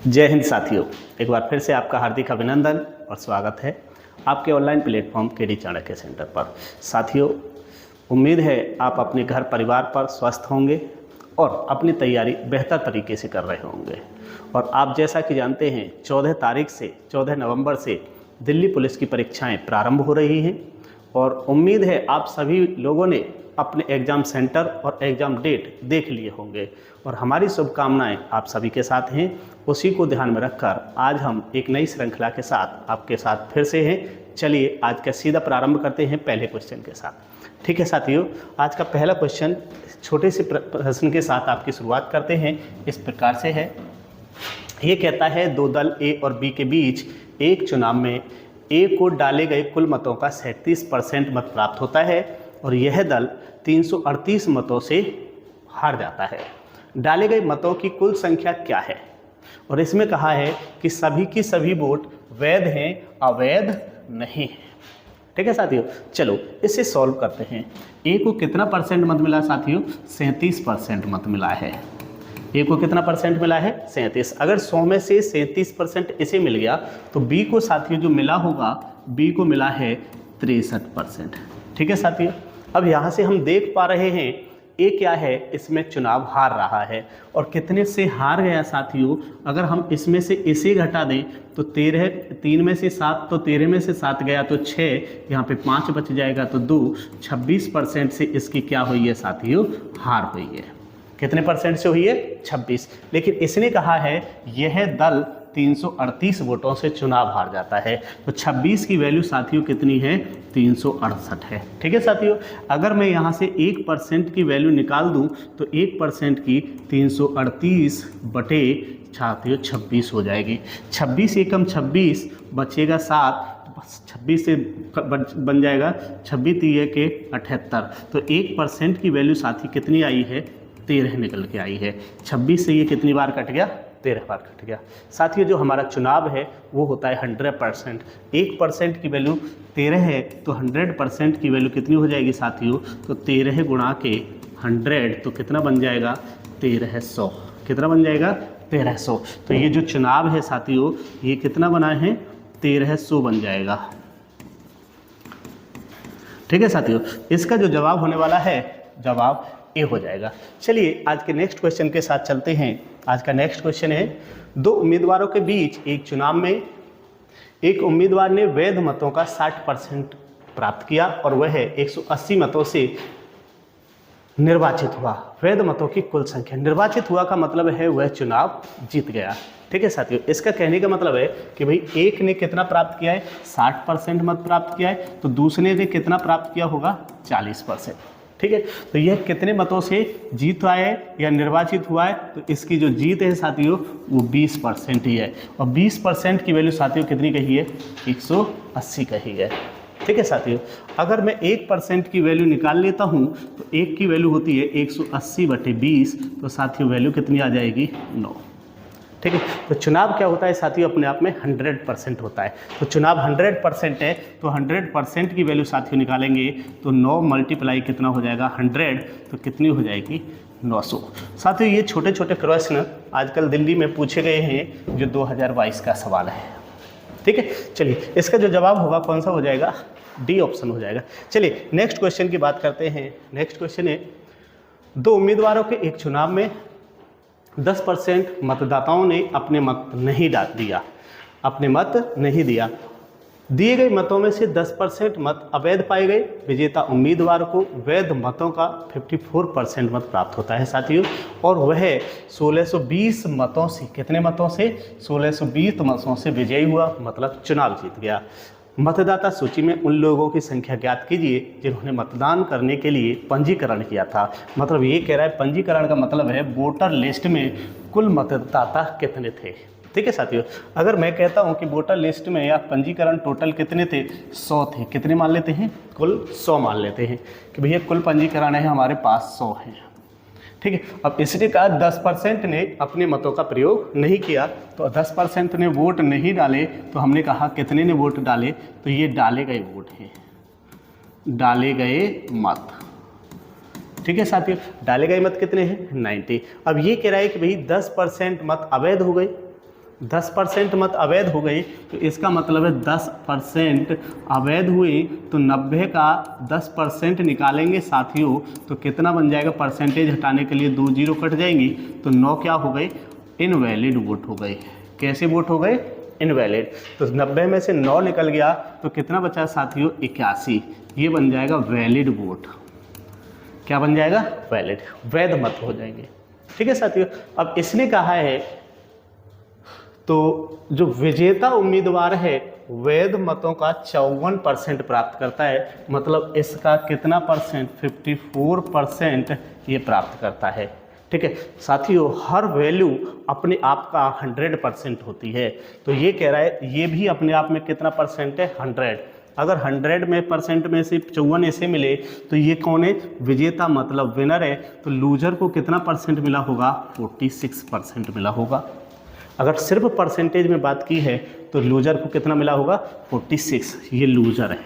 जय हिंद साथियों, एक बार फिर से आपका हार्दिक अभिनंदन और स्वागत है आपके online platform KD Chanakya centre पर। साथियों, उम्मीद है आप अपने घर परिवार पर स्वस्थ होंगे और अपनी तैयारी बेहतर तरीके से कर रहे होंगे। और आप जैसा कि जानते हैं 14 नवंबर से दिल्ली पुलिस की परीक्षाएं प्रारंभ हो रही हैं और उम्मीद है आप सभी लोगों ने अपने एग्ज़ाम सेंटर और एग्ज़ाम डेट देख लिए होंगे और हमारी शुभकामनाएं आप सभी के साथ हैं। उसी को ध्यान में रखकर आज हम एक नई श्रृंखला के साथ आपके साथ फिर से हैं। चलिए आज का सीधा प्रारंभ करते हैं पहले क्वेश्चन के साथ। ठीक है साथियों, आज का पहला क्वेश्चन छोटे से प्रश्न के साथ आपकी शुरुआत करते हैं। इस प्रकार से है, ये कहता है दो दल ए और बी के बीच एक चुनाव में ए को डाले गए कुल मतों का 37% मत प्राप्त होता है और यह दल 338 मतों से हार जाता है। डाले गए मतों की कुल संख्या क्या है? और इसमें कहा है कि सभी की सभी वोट वैध हैं, अवैध नहीं है। ठीक है साथियों, चलो इसे सॉल्व करते हैं। ए को कितना परसेंट मत मिला साथियों? 37% मत मिला है। ए को कितना परसेंट मिला है? 37। अगर 100 में से 37% इसे मिल गया तो बी को साथियों जो मिला होगा, बी को मिला है 63%। ठीक है साथियों, अब यहाँ से हम देख पा रहे हैं ए क्या है, इसमें चुनाव हार रहा है और कितने से हार गया साथियों? अगर हम इसमें से इसे घटा दें तो 3 में से 7, तो 13 में से 7 गया तो 6, यहाँ पे 5 बच जाएगा तो 2, 26% से इसकी क्या हुई है साथियों? हार हुई है। कितने परसेंट से हुई है? 26। लेकिन इसने कहा है यह दल 338 वोटों से चुनाव हार जाता है, तो 26 की वैल्यू साथियों कितनी है? 368 है। ठीक है साथियों, अगर मैं यहाँ से 1% की वैल्यू निकाल दूँ तो 1% की 338 बटे साथियों 26 हो जाएगी। 26 एकम 26 बचेगा 7, 26 से बन जाएगा 26 3 के 78। तो 1% की वैल्यू साथी कितनी आई है? 13 निकल के आई है। 26 से ये कितनी बार कट गया? 13 बार कट गया। साथियों जो हमारा चुनाव है वो होता है 100%। 1% की वैल्यू 13 है तो 100% की वैल्यू कितनी हो जाएगी साथियों? तो 13 गुणा के 100 तो कितना बन जाएगा? 1300। कितना बन जाएगा? 1300। तो ये जो चुनाव है साथियों ये कितना बना है? 1300 बन जाएगा। ठीक है साथियों, इसका जो जवाब होने वाला है, जवाब ए हो जाएगा। चलिए आज के नेक्स्ट क्वेश्चन के साथ चलते हैं। आज का नेक्स्ट क्वेश्चन है, दो उम्मीदवारों के बीच एक चुनाव में एक उम्मीदवार ने वैध मतों का 60% प्राप्त किया और वह 180 मतों से निर्वाचित हुआ। वैध मतों की कुल संख्या, निर्वाचित हुआ का मतलब है वह चुनाव जीत गया। ठीक है साथियों, इसका कहने का मतलब है कि भाई एक ने कितना प्राप्त किया है? 60% मत प्राप्त किया है, तो दूसरे ने कितना प्राप्त किया होगा? 40%। ठीक है, तो यह कितने मतों से जीत आया है या निर्वाचित हुआ है? तो इसकी जो जीत है साथियों वो 20% ही है और 20% की वैल्यू साथियों कितनी कही है? 180 कही है। ठीक है साथियों, अगर मैं 1% की वैल्यू निकाल लेता हूं तो 1 की वैल्यू होती है 180 बटे 20, तो साथियों वैल्यू कितनी आ जाएगी? 9। ठीक है, तो चुनाव क्या होता है साथियों? अपने आप में 100% होता है। तो चुनाव 100% है तो 100% की वैल्यू साथियों निकालेंगे तो 9 मल्टीप्लाई कितना हो जाएगा? 100, तो कितनी हो जाएगी? 900। साथियों ये छोटे छोटे प्रश्न आजकल दिल्ली में पूछे गए हैं जो 2022 का सवाल है। ठीक है, चलिए इसका जो जवाब होगा कौन सा हो जाएगा? डी ऑप्शन हो जाएगा। चलिए नेक्स्ट क्वेश्चन की बात करते हैं। नेक्स्ट क्वेश्चन है, दो उम्मीदवारों के एक चुनाव में 10% मतदाताओं ने अपने मत नहीं दिया। अपने मत नहीं दिया। दिए गए मतों में से 10% मत अवैध पाए गए। विजेता उम्मीदवार को वैध मतों का 54% मत प्राप्त होता है साथियों और वह 1620 मतों से, कितने मतों से? 1620 मतों से विजयी हुआ, मतलब चुनाव जीत गया। मतदाता सूची में उन लोगों की संख्या ज्ञात कीजिए जिन्होंने मतदान करने के लिए पंजीकरण किया था। मतलब ये कह रहा है पंजीकरण का मतलब है वोटर लिस्ट में कुल मतदाता कितने थे। ठीक है साथियों, अगर मैं कहता हूं कि वोटर लिस्ट में या पंजीकरण टोटल कितने थे? 100 थे। कितने मान लेते हैं? कुल 100 मान लेते हैं कि भैया कुल पंजीकरण है हमारे पास 100 हैं। ठीक है, अब इसके कहा 10% ने अपने मतों का प्रयोग नहीं किया, तो 10% ने वोट नहीं डाले, तो हमने कहा कितने ने वोट डाले? तो ये डाले गए वोट हैं, डाले गए मत। ठीक है साथियों, डाले गए मत कितने हैं? 90। अब ये कह रहा है कि भाई 10% मत अवैध हो गए, 10% मत अवैध हो गई, तो इसका मतलब है 10% अवैध हुई, तो 90 का 10% निकालेंगे साथियों, तो कितना बन जाएगा, परसेंटेज हटाने के लिए 2 जीरो कट जाएंगी, तो 9 क्या हो गई, इनवैलिड वोट हो गई। कैसे वोट हो गए, इनवैलिड। तो 90 में से 9 निकल गया, तो कितना बचा साथियों, 81। ये बन जाएगा वैलिड वोट। क्या बन जाएगा, वैलिड, वैध मत हो जाएंगे। ठीक है साथियों। अब इसने कहा है तो जो विजेता उम्मीदवार है वैध मतों का 54% प्राप्त करता है, मतलब इसका कितना परसेंट, 54% ये प्राप्त करता है। ठीक है साथियों, हर वैल्यू अपने आप का 100% होती है, तो ये कह रहा है ये भी अपने आप में कितना परसेंट है, 100। अगर 100 में परसेंट में से 54 ऐसे मिले, तो ये कौन है, विजेता मतलब विनर है। तो लूजर को कितना परसेंट मिला होगा, 46% मिला होगा। अगर सिर्फ परसेंटेज में बात की है तो लूजर को कितना मिला होगा, 46, ये लूजर है।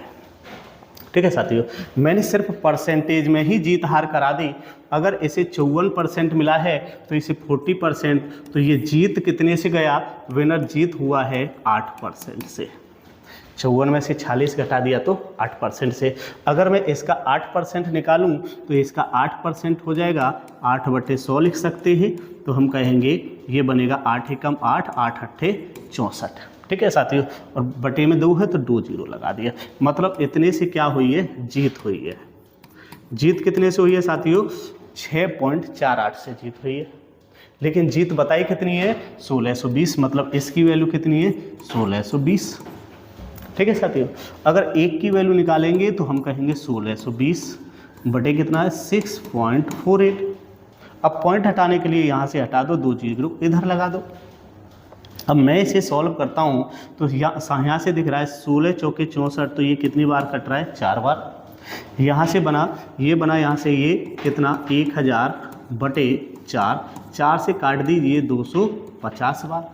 ठीक है साथियों, मैंने सिर्फ परसेंटेज में ही जीत हार करा दी। अगर इसे 54% मिला है तो इसे 40%, तो ये जीत कितने से गया, विनर जीत हुआ है 8% से। 54 में से 46 घटा दिया तो 8% से। अगर मैं इसका 8% निकालूं तो इसका 8% हो जाएगा, 8/100 लिख सकते हैं, तो हम कहेंगे ये बनेगा 8 एकम 8, 8 अट्ठे 64। ठीक है साथियों, और बटे में 2 है तो 2 जीरो लगा दिया, मतलब इतने से क्या हुई है, जीत हुई है। जीत कितने से हुई है साथियों, 6.48 से जीत हुई है। लेकिन जीत बताई कितनी है, 1620, मतलब इसकी वैल्यू कितनी है, 1620। ठीक है साथियों, अगर एक की वैल्यू निकालेंगे तो हम कहेंगे 1620 बटे कितना है, 6.48। अब पॉइंट हटाने के लिए यहाँ से हटा दो, 2 जीरो इधर लगा दो। अब मैं इसे सॉल्व करता हूँ तो यहाँ से दिख रहा है 16 चौके 64, तो ये कितनी बार कट रहा है, 4 बार। यहाँ से बना, ये बना यहाँ से, ये कितना 1000 बटे 4, 4 से काट दीजिए 250 बार,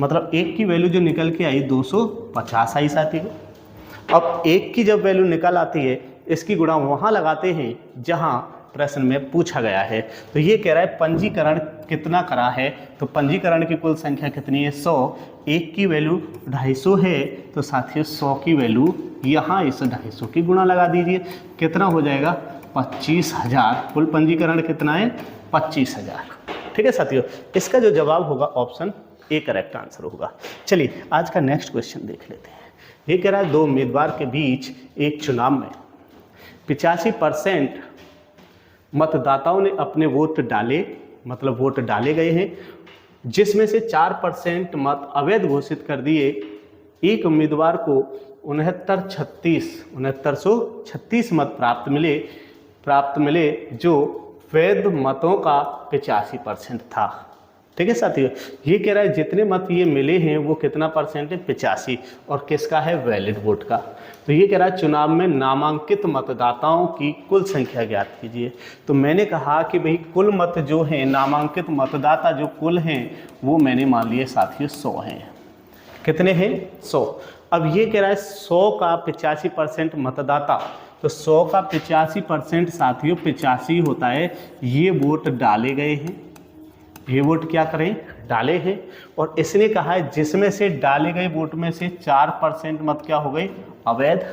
मतलब एक की वैल्यू जो निकल के आई 250 आई साथियों। अब एक की जब वैल्यू निकल आती है, इसकी गुणा वहाँ लगाते हैं जहाँ प्रश्न में पूछा गया है। तो ये कह रहा है पंजीकरण कितना करा है, तो पंजीकरण की कुल संख्या कितनी है, 100। एक की वैल्यू 250 है, तो साथियों 100 की वैल्यू यहाँ इस 250 की गुणा लगा दीजिए, कितना हो जाएगा, 25,000। कुल पंजीकरण कितना है, 25,000। ठीक है साथियों, इसका जो जवाब होगा ऑप्शन ए करेक्ट आंसर होगा। चलिए आज का नेक्स्ट क्वेश्चन देख लेते हैं। ये कह रहा है 2 उम्मीदवार के बीच एक चुनाव में 85% मतदाताओं ने अपने वोट डाले, मतलब वोट डाले गए हैं, जिसमें से 4% मत अवैध घोषित कर दिए। एक उम्मीदवार को 6936 मत प्राप्त मिले जो वैध मतों का 85% था। ठीक है साथियों, ये कह रहा है जितने मत ये मिले हैं वो कितना परसेंट है, 85, और किसका है, वैलिड वोट का। तो ये कह रहा है चुनाव में नामांकित मतदाताओं की कुल संख्या ज्ञात कीजिए। तो मैंने कहा कि भाई कुल मत जो हैं, नामांकित मतदाता जो कुल हैं, वो मैंने मान लिए साथियों 100 हैं। कितने हैं, 100। अब ये कह रहा है 100 का 85% मतदाता, तो 100 का 85% साथियों 85 होता है। ये वोट डाले गए हैं, ये वोट क्या करें, डाले हैं। और इसने कहा है जिसमें से डाले गए वोट में से 4% मत क्या हो गए, अवैध।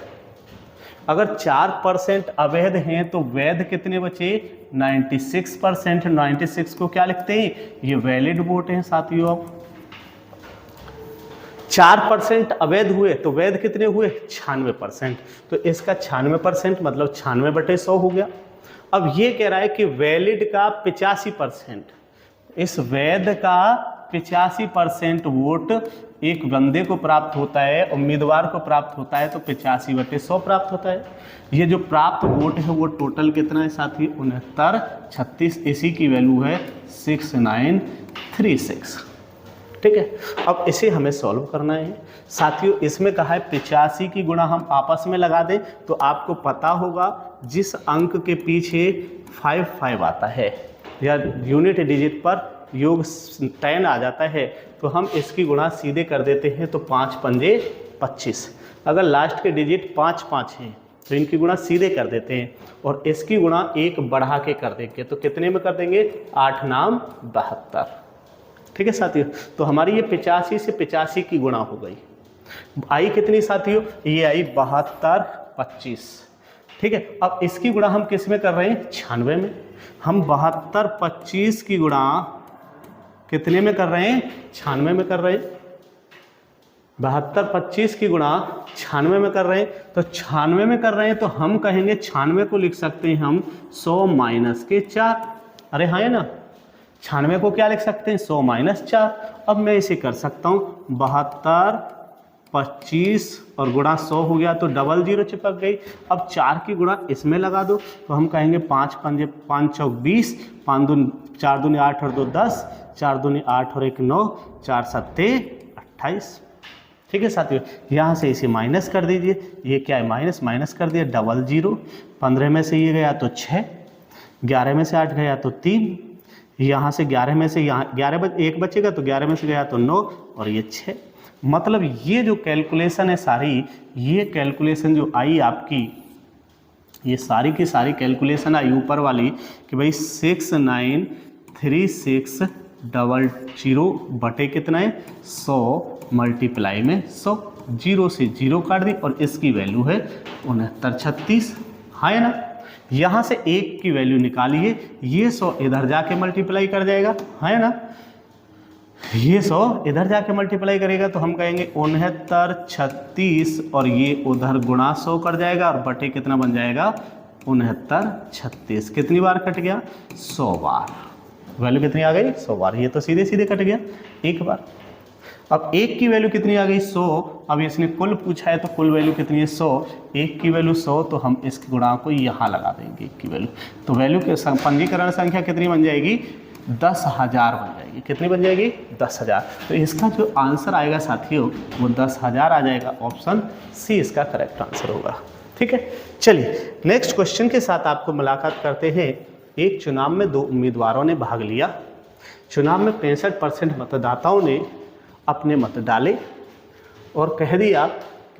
अगर 4% अवैध हैं तो वैध कितने बचे, 96%। 96 को क्या लिखते हैं, ये वैलिड वोट हैं साथियों। अब 4% अवैध हुए तो वैध कितने हुए, 96%। तो इसका 96% मतलब 96/100 हो गया। अब ये कह रहा है कि वैलिड का 85%, इस वैध का 85% वोट एक बंदे को प्राप्त होता है, उम्मीदवार को प्राप्त होता है, तो 85/100 प्राप्त होता है। ये जो प्राप्त वोट है वो टोटल कितना है साथी, 6936, इसी की वैल्यू है 6936। ठीक है, अब इसे हमें सॉल्व करना है साथियों। इसमें कहा है 85 की गुणा हम आपस में लगा दें, तो आपको पता होगा जिस अंक के पीछे 55 आता है या यूनिट डिजिट पर योग 10 आ जाता है, तो हम इसकी गुणा सीधे कर देते हैं, तो 5 पंजे 25। अगर लास्ट के डिजिट 5 हैं तो इनकी गुणा सीधे कर देते हैं, और इसकी गुणा 1 बढ़ा के कर देंगे, तो कितने में कर देंगे, 8 नाम 72। ठीक है साथियों। तो हमारी ये 85 से 85 की गुणा हो गई। आई कितनी साथियों, ये आई 72 25, ठीक है। अब इसकी गुणा हम किस में कर रहे हैं, 96 में। हम 72 25 की गुणा कितने में कर रहे हैं, 96 में कर रहे हैं। 72 25 की गुणा 96 में कर रहे हैं, तो 96 में कर रहे हैं तो हम कहेंगे 96 को लिख सकते हैं हम 100 माइनस के 4। अरे हाँ है ना, 96 को क्या लिख सकते हैं, 100 माइनस 4। अब मैं इसे कर सकता हूँ 72 25 और गुणा 100 हो गया तो डबल जीरो चिपक गई। अब 4 की गुणा इसमें लगा दो तो हम कहेंगे 5 पंजे 5 चौक 20, 5 दूनी 4 दूनी 8 और 2 10, 4 दूनी 8 और 1 9, 4 सत्ते 28। ठीक है साथियों, यहाँ से इसे माइनस कर दीजिए। ये क्या है, माइनस माइनस कर दिया, डबल जीरो। 15 में से ये गया तो 6, 11 में से 8 गया तो 3, यहाँ से 11 में से यहाँ 1 बचेगा तो 11 में से गया तो 9 और ये 6। मतलब ये जो कैलकुलेशन है सारी, ये कैलकुलेशन जो आई आपकी, ये सारी की सारी कैलकुलेशन आई ऊपर वाली कि भाई 693600 बटे कितना है 100 मल्टीप्लाई में 100, जीरो से जीरो काट दी और इसकी वैल्यू है 6936। हाँ है ना, यहाँ से 1 की वैल्यू निकालिए, ये 100 इधर जाके मल्टीप्लाई कर जाएगा, है ना, ये 100 इधर जाके मल्टीप्लाई करेगा तो हम कहेंगे 6936 और ये उधर गुणा 100 कर जाएगा और बटे कितना बन जाएगा 6936। कितनी बार कट गया, 100 बार। वैल्यू कितनी आ गई, 100 बार। ये तो सीधे सीधे कट गया एक बार। अब 1 की वैल्यू कितनी आ गई, 100। अब इसने कुल पूछा है तो कुल वैल्यू कितनी है 100। 1 की वैल्यू 100 तो हम इसके गुणा को यहाँ लगा देंगे 1 की वैल्यू, तो वैल्यू के पंजीकरण संख्या कितनी बन जाएगी, 10,000 बन जाएगी। कितनी बन जाएगी, 10,000। तो इसका जो आंसर आएगा साथियों वो 10,000 आ जाएगा। ऑप्शन सी इसका करेक्ट आंसर होगा। ठीक है, चलिए नेक्स्ट क्वेश्चन के साथ आपको मुलाकात करते हैं। एक चुनाव में 2 उम्मीदवारों ने भाग लिया। चुनाव में 65% मतदाताओं ने अपने मत डाले और कह दिया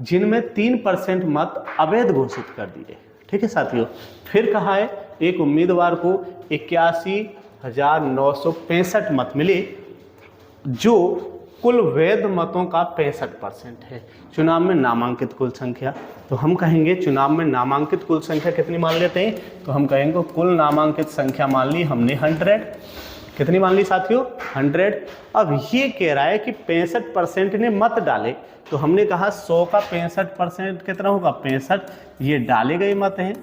जिनमें 3% मत अवैध घोषित कर दिए। ठीक है साथियों, फिर कहा है एक उम्मीदवार को 81,965 मत मिले जो कुल वैध मतों का 65% है। चुनाव में नामांकित कुल संख्या, तो हम कहेंगे चुनाव में नामांकित कुल संख्या कितनी मान लेते हैं, तो हम कहेंगे कुल नामांकित संख्या मान ली हमने 100। कितनी मान ली साथियों, 100। अब ये कह रहा है कि 65% ने मत डाले, तो हमने कहा 100 का 65% कितना होगा, 65। ये डाले गए मत हैं।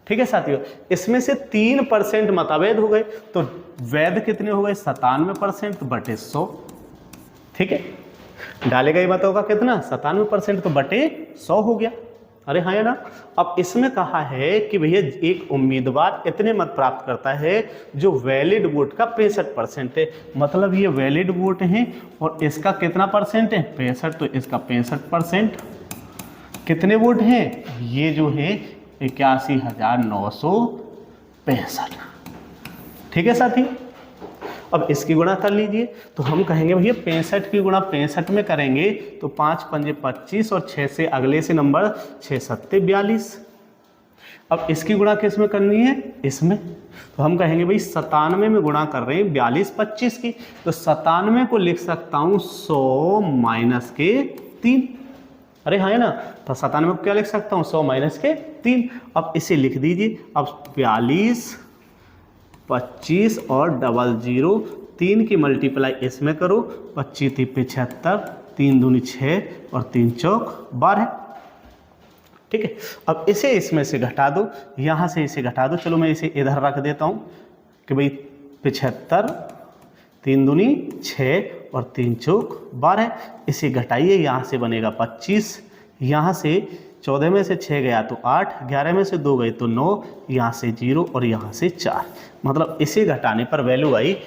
ठीक है साथियों, इसमें से 3% मत अवैध हो गए, तो वैध कितने हो गए 97% बटे 100। ठीक है, डाले गए मतों का कितना 97% तो बटे 100 हो गया। अरे हाँ है ना। अब इसमें कहा है कि भैया एक उम्मीदवार इतने मत प्राप्त करता है जो वैलिड वोट का 65% है, मतलब ये वैलिड वोट है और इसका कितना परसेंट है 65, तो इसका 65%। कितने वोट हैं, ये जो है 81,965। ठीक है साथी, अब इसकी गुणा कर लीजिए, तो हम कहेंगे भैया 65 की गुणा 65 में करेंगे तो 5 पंजे 25 और 6 से अगले से नंबर 6 सत्ते 42। अब इसकी गुणा किस में करनी है, इसमें, तो हम कहेंगे भाई 97 में गुणा कर रहे हैं 42 25 की, तो 97 को लिख सकता हूँ 100 माइनस के 3। अरे हाँ है ना, तो 97 को क्या लिख सकता हूँ 100 माइनस के 3। अब इसे लिख दीजिए। अब 42 25 और डबल जीरो 3 की मल्टीप्लाई इसमें करो, 25 3 75, 3 दूनी 6 और 3 चौक 12। ठीक है, अब इसे इसमें से घटा दो, यहाँ से इसे घटा दो। चलो मैं इसे इधर रख देता हूँ कि भाई 75, 3 दूनी 6 और 3 चौक 12। इसे घटाइए, यहाँ से बनेगा 25, यहाँ से 14 में से 6 गया तो 8, 11 में से 2 गए तो 9, यहाँ से 0 और यहाँ से 4। मतलब इसे घटाने पर वैल्यू आई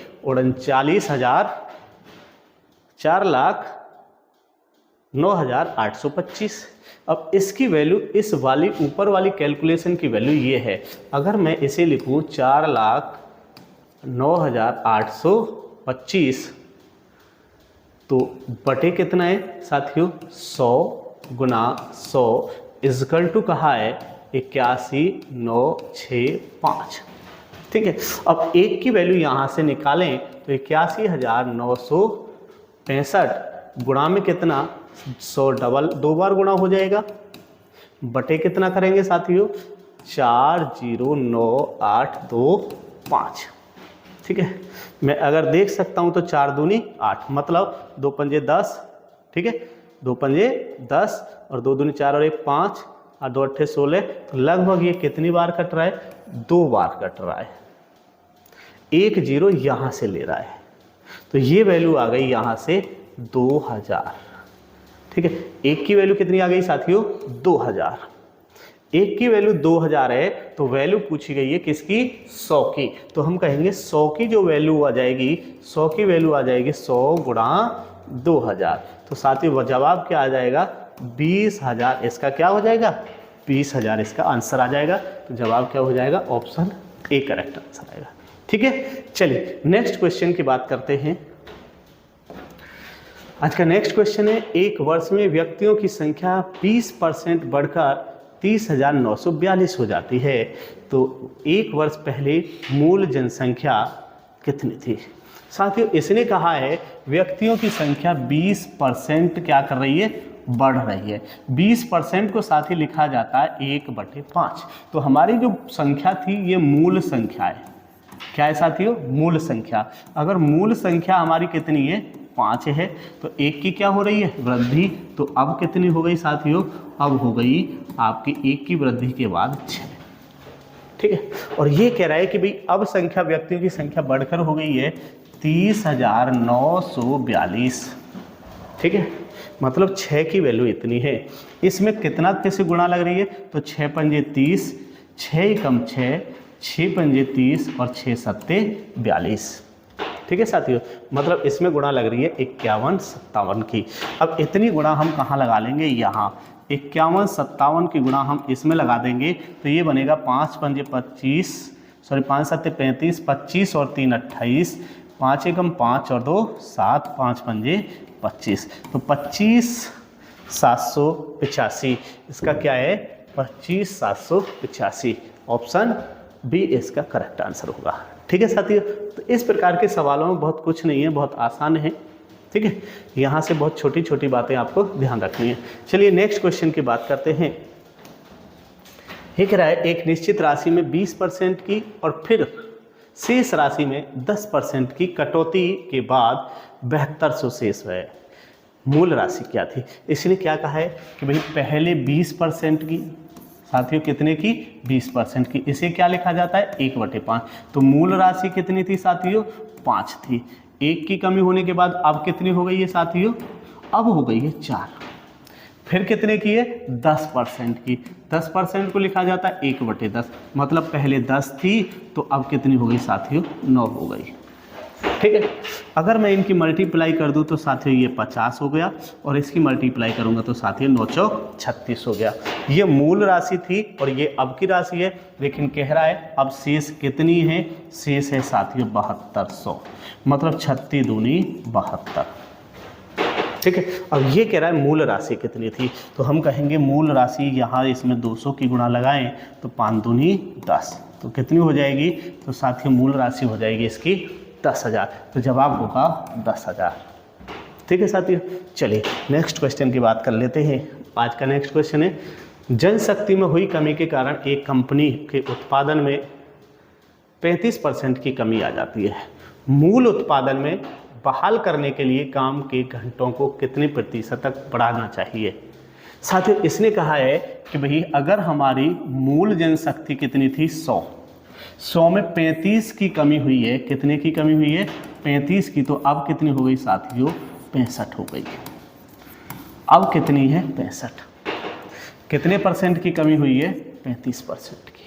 4,09,825। अब इसकी वैल्यू इस वाली ऊपर वाली कैलकुलेशन की वैल्यू ये है। अगर मैं इसे लिखूँ 4,09,825 तो बटे कितना है साथियों 100 गुना 100 इजकल टू कहा है 81,965। ठीक है, अब 1 की वैल्यू यहाँ से निकालें तो 81,965 गुणा में कितना 100 डबल 2 बार गुणा हो जाएगा, बटे कितना करेंगे साथियों 409825। ठीक है, मैं अगर देख सकता हूँ तो 4 दूनी 8, मतलब 2 पंजे 10। ठीक है, 2 पंजे 10 और 2 दूनी 4 और 1 5 और 2 अट्ठे 16। तो लगभग ये कितनी बार कट रहा है 2 बार कट रहा है। 1 0 यहाँ से ले रहा है, तो ये वैल्यू आ गई यहाँ से 2000। ठीक है, 1 की वैल्यू कितनी आ गई साथियों 2000। 1 की वैल्यू 2000 है, तो वैल्यू पूछी गई है किसकी 100 की। तो हम कहेंगे 100 की जो वैल्यू आ जाएगी 100 की वैल्यू आ जाएगी 100 गुणा 2000। तो साथियों जवाब क्या आ जाएगा 20,000। इसका क्या हो जाएगा 20,000 इसका आंसर आ जाएगा। तो जवाब क्या हो जाएगा ऑप्शन ए करेक्ट आंसर आएगा। ठीक है, चलिए नेक्स्ट क्वेश्चन की बात करते हैं। आज का नेक्स्ट क्वेश्चन है, एक वर्ष में व्यक्तियों की संख्या 20% बढ़कर 30,942 हो जाती है, तो एक वर्ष पहले मूल जनसंख्या कितनी थी। साथियों इसने कहा है व्यक्तियों की संख्या 20% क्या कर रही है बढ़ रही है। 20% को साथ ही लिखा जाता है 1/5। तो हमारी जो संख्या थी ये मूल संख्या है। क्या है साथियों मूल संख्या। अगर मूल संख्या हमारी कितनी है 5 है, तो 1 की क्या हो रही है वृद्धि। तो अब कितनी हो गई साथियों, अब हो गई आपकी 1 की वृद्धि के बाद 6। ठीक है, और ये कह रहा है कि भाई अब संख्या व्यक्तियों की संख्या बढ़कर हो गई है 30,942। ठीक है, मतलब 6 की वैल्यू इतनी है। इसमें कितना कैसे गुणा लग रही है, तो 6 पंजे 30, 6 कम 6, 6 पंजे 30 और 6 सत्ते 42। ठीक है साथियों, मतलब इसमें गुणा लग रही है 51 57 की। अब इतनी गुणा हम कहाँ लगा लेंगे, यहाँ 51 57 की गुणा हम इसमें लगा देंगे, तो ये बनेगा 5 पंजे 25, सॉरी 5 सत्ते 35, 25 और 3 28, 5 एकम 5 और 2 7, 5 पंजे 25। तो 25,785 इसका क्या है 25,785। ऑप्शन बी इसका करेक्ट आंसर होगा। ठीक है साथियों, तो इस प्रकार के सवालों में बहुत कुछ नहीं है, बहुत आसान है। ठीक है, यहाँ से बहुत छोटी छोटी बातें आपको ध्यान रखनी है। चलिए नेक्स्ट क्वेश्चन की बात करते हैं। ये कह रहा है एक निश्चित राशि में 20% की और फिर शेष राशि में 10% की कटौती के बाद 7200 शेष है। मूल राशि क्या थी। इसने क्या कहा है कि भाई पहले 20% की, साथियों कितने की 20% की, इसे क्या लिखा जाता है 1/5। तो मूल राशि कितनी थी साथियों 5 थी। 1 की कमी होने के बाद अब कितनी हो गई है साथियों, अब हो गई है 4। फिर कितने की है 10% की। 10% को लिखा जाता है 1/10, मतलब पहले 10 थी तो अब कितनी हो गई साथियों 9 हो गई। ठीक है, अगर मैं इनकी मल्टीप्लाई कर दूं तो साथियों ये 50 हो गया, और इसकी मल्टीप्लाई करूंगा तो साथियों 9 चौक 36 हो गया। ये मूल राशि थी और ये अब की राशि है, लेकिन कह रहा है अब शेष कितनी है, शेष है साथियों 7200, मतलब 36 दूनी 72। ठीक है, अब ये कह रहा है मूल राशि कितनी थी, तो हम कहेंगे मूल राशि यहाँ इसमें 200 की गुणा लगाएं तो 5 दूनी 10, तो कितनी हो जाएगी, तो साथियों मूल राशि हो जाएगी इसकी 10,000। तो जवाब होगा 10,000। ठीक है साथियों, चलिए नेक्स्ट क्वेश्चन की बात कर लेते हैं। आज का नेक्स्ट क्वेश्चन है, जनशक्ति में हुई कमी के कारण एक कंपनी के उत्पादन में 35% की कमी आ जाती है। मूल उत्पादन में बहाल करने के लिए काम के घंटों को कितने प्रतिशत तक बढ़ाना चाहिए। साथियों इसने कहा है कि भाई अगर हमारी मूल जनशक्ति कितनी थी 100 में 35 की कमी हुई है, कितने की कमी हुई है 35 की, तो अब कितनी हो गई साथियों 65 हो गई। अब कितनी है 65, कितने परसेंट की कमी हुई है 35% की।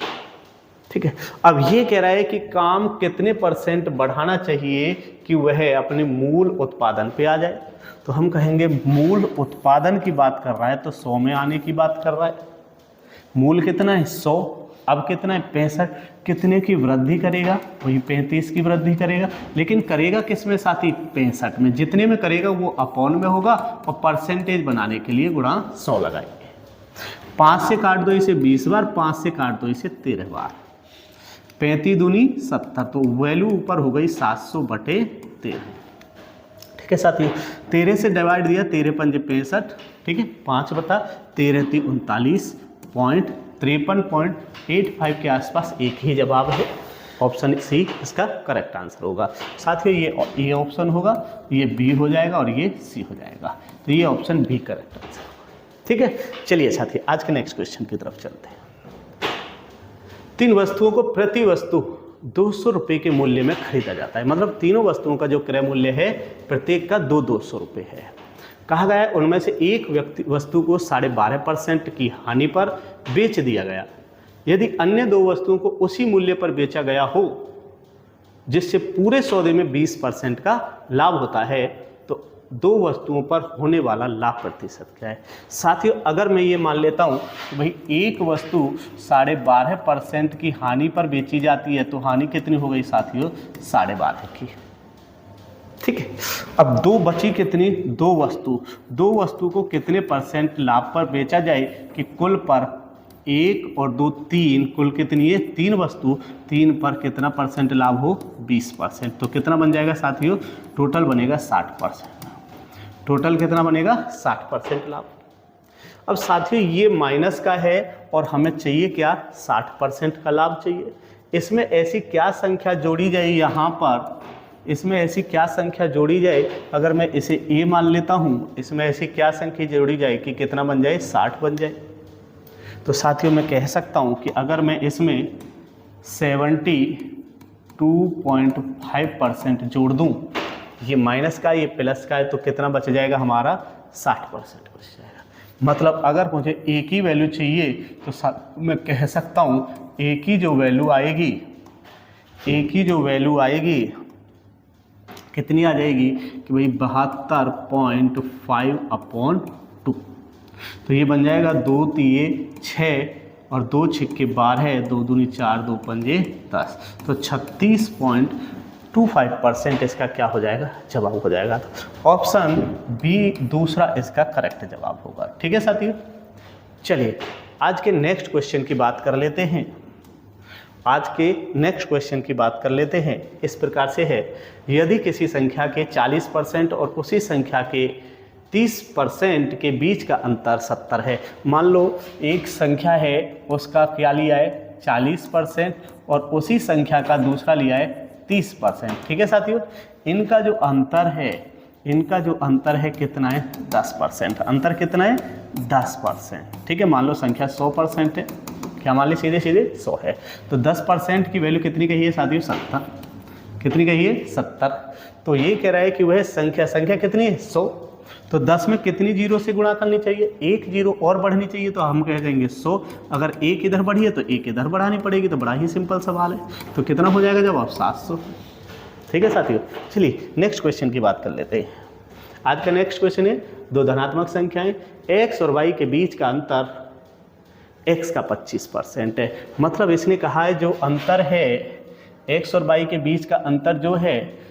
ठीक है, अब ये कह रहा है कि काम कितने परसेंट बढ़ाना चाहिए कि वह अपने मूल उत्पादन पे आ जाए। तो हम कहेंगे मूल उत्पादन की बात कर रहा है तो 100 में आने की बात कर रहा है। मूल कितना है 100, अब कितना है 65, कितने की वृद्धि करेगा, वही 35 की वृद्धि करेगा, लेकिन करेगा किस में साथी 65 में। जितने में करेगा वो अपॉन में होगा और परसेंटेज बनाने के लिए गुणा 100 लगाएंगे। 5 से काट दो इसे 20 बार, 5 से काट दो इसे 13 बार, 35 दूनी 70, तो वैल्यू ऊपर हो गई 700/10। 13। ठीक है साथियों, 13 से डिवाइड दिया, 13 पंजे 65, ठीक है, 5/13 × 39.53.85 के आसपास एक ही जवाब है। ऑप्शन सी इसका करेक्ट आंसर होगा। साथियों ये ऑप्शन होगा, ये बी हो जाएगा और ये सी हो जाएगा, तो ये ऑप्शन बी करेक्ट आंसर होगा। ठीक है, चलिए साथियों आज के नेक्स्ट क्वेश्चन की तरफ चलते हैं। 3 वस्तुओं को प्रति वस्तु 200 रुपये के मूल्य में खरीदा जाता है, मतलब तीनों वस्तुओं का जो क्रय मूल्य है प्रत्येक का 200 रुपये है। कहा गया है उनमें से एक वस्तु को 12.5% की हानि पर बेच दिया गया। यदि अन्य 2 वस्तुओं को उसी मूल्य पर बेचा गया हो जिससे पूरे सौदे में 20% का लाभ होता है, तो 2 वस्तुओं पर होने वाला लाभ प्रतिशत क्या है। साथियों अगर मैं ये मान लेता हूँ कि भाई एक वस्तु 12.5% की हानि पर बेची जाती है, तो हानि कितनी हो गई साथियों, 12.5 की। ठीक है, अब 2 बची कितनी, 2 वस्तु को कितने परसेंट लाभ पर बेचा जाए कि कुल पर 1 और 2 3, कुल कितनी है 3 वस्तु, 3 पर कितना परसेंट लाभ हो, 20%। तो कितना बन जाएगा साथियों, टोटल बनेगा 60%। टोटल कितना बनेगा, 60% लाभ। अब साथियों ये माइनस का है और हमें चाहिए क्या, 60% का लाभ चाहिए। इसमें ऐसी क्या संख्या जोड़ी जाए, यहाँ पर इसमें ऐसी क्या संख्या जोड़ी जाए, अगर मैं इसे ए मान लेता हूँ, इसमें ऐसी क्या संख्या जोड़ी जाए कि कितना बन जाए, 60 बन जाए। तो साथियों मैं कह सकता हूँ कि अगर मैं इसमें 72.5% जोड़ दूँ, ये माइनस का ये प्लस का है, तो कितना बच जाएगा हमारा, 60% बच जाएगा। मतलब अगर मुझे ए की वैल्यू चाहिए तो मैं कह सकता हूँ ए की जो वैल्यू आएगी कितनी आ जाएगी कि भाई 72.5/2। तो ये बन जाएगा 2 3 6 और 2 6 12, 2 दूनी 4, 2 पंजे 10, तो 36.25% इसका क्या हो जाएगा, जवाब हो जाएगा। तो ऑप्शन बी दूसरा इसका करेक्ट जवाब होगा। ठीक है साथियों, चलिए आज के नेक्स्ट क्वेश्चन की बात कर लेते हैं। इस प्रकार से है, यदि किसी संख्या के 40% और उसी संख्या के 30% के बीच का अंतर 70 है। मान लो एक संख्या है उसका क्या लिया है 40% और उसी संख्या का दूसरा लिया है 30%। ठीक है साथियों, इनका जो अंतर है कितना है, 10%। अंतर कितना है, 10%। ठीक है, मान लो संख्या 100% है, क्या मान ली, सीधे 100 है, तो 10% की वैल्यू कितनी कही है साथियों, 70। कितनी कही है, 70। तो ये कह रहा है कि वह संख्या कितनी है, 100। तो 10 में कितनी जीरो से गुणा करनी चाहिए, 1 जीरो और बढ़नी चाहिए, तो हम कह देंगे 100। अगर 1 इधर बढ़ी है तो 1 इधर बढ़ानी पड़ेगी, तो बड़ा ही सिंपल सवाल है। तो कितना हो जाएगा जवाब, 700। ठीक है साथियों, चलिए नेक्स्ट क्वेश्चन की बात कर लेते हैं। आज का नेक्स्ट क्वेश्चन है, 2 धनात्मक संख्याएं x और y के बीच का अंतर x का 25% है। मतलब इसने कहा है जो अंतर है x और y के बीच का अंतर जो है,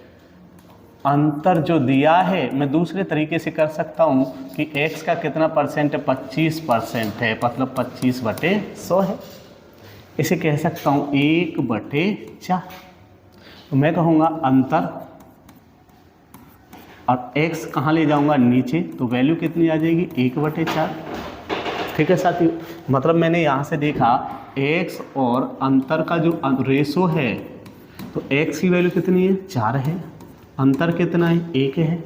अंतर जो दिया है, मैं दूसरे तरीके से कर सकता हूँ कि x का कितना परसेंट है, 25% है, मतलब 25/100 है। इसे कह सकता हूँ 1/4। तो मैं कहूँगा अंतर और x कहाँ ले जाऊँगा, नीचे, तो वैल्यू कितनी आ जाएगी, 1/4। ठीक है साथियों, मतलब मैंने यहाँ से देखा x और अंतर का जो रेशो है, तो x की वैल्यू कितनी है, 4 है, अंतर कितना है, 1 है।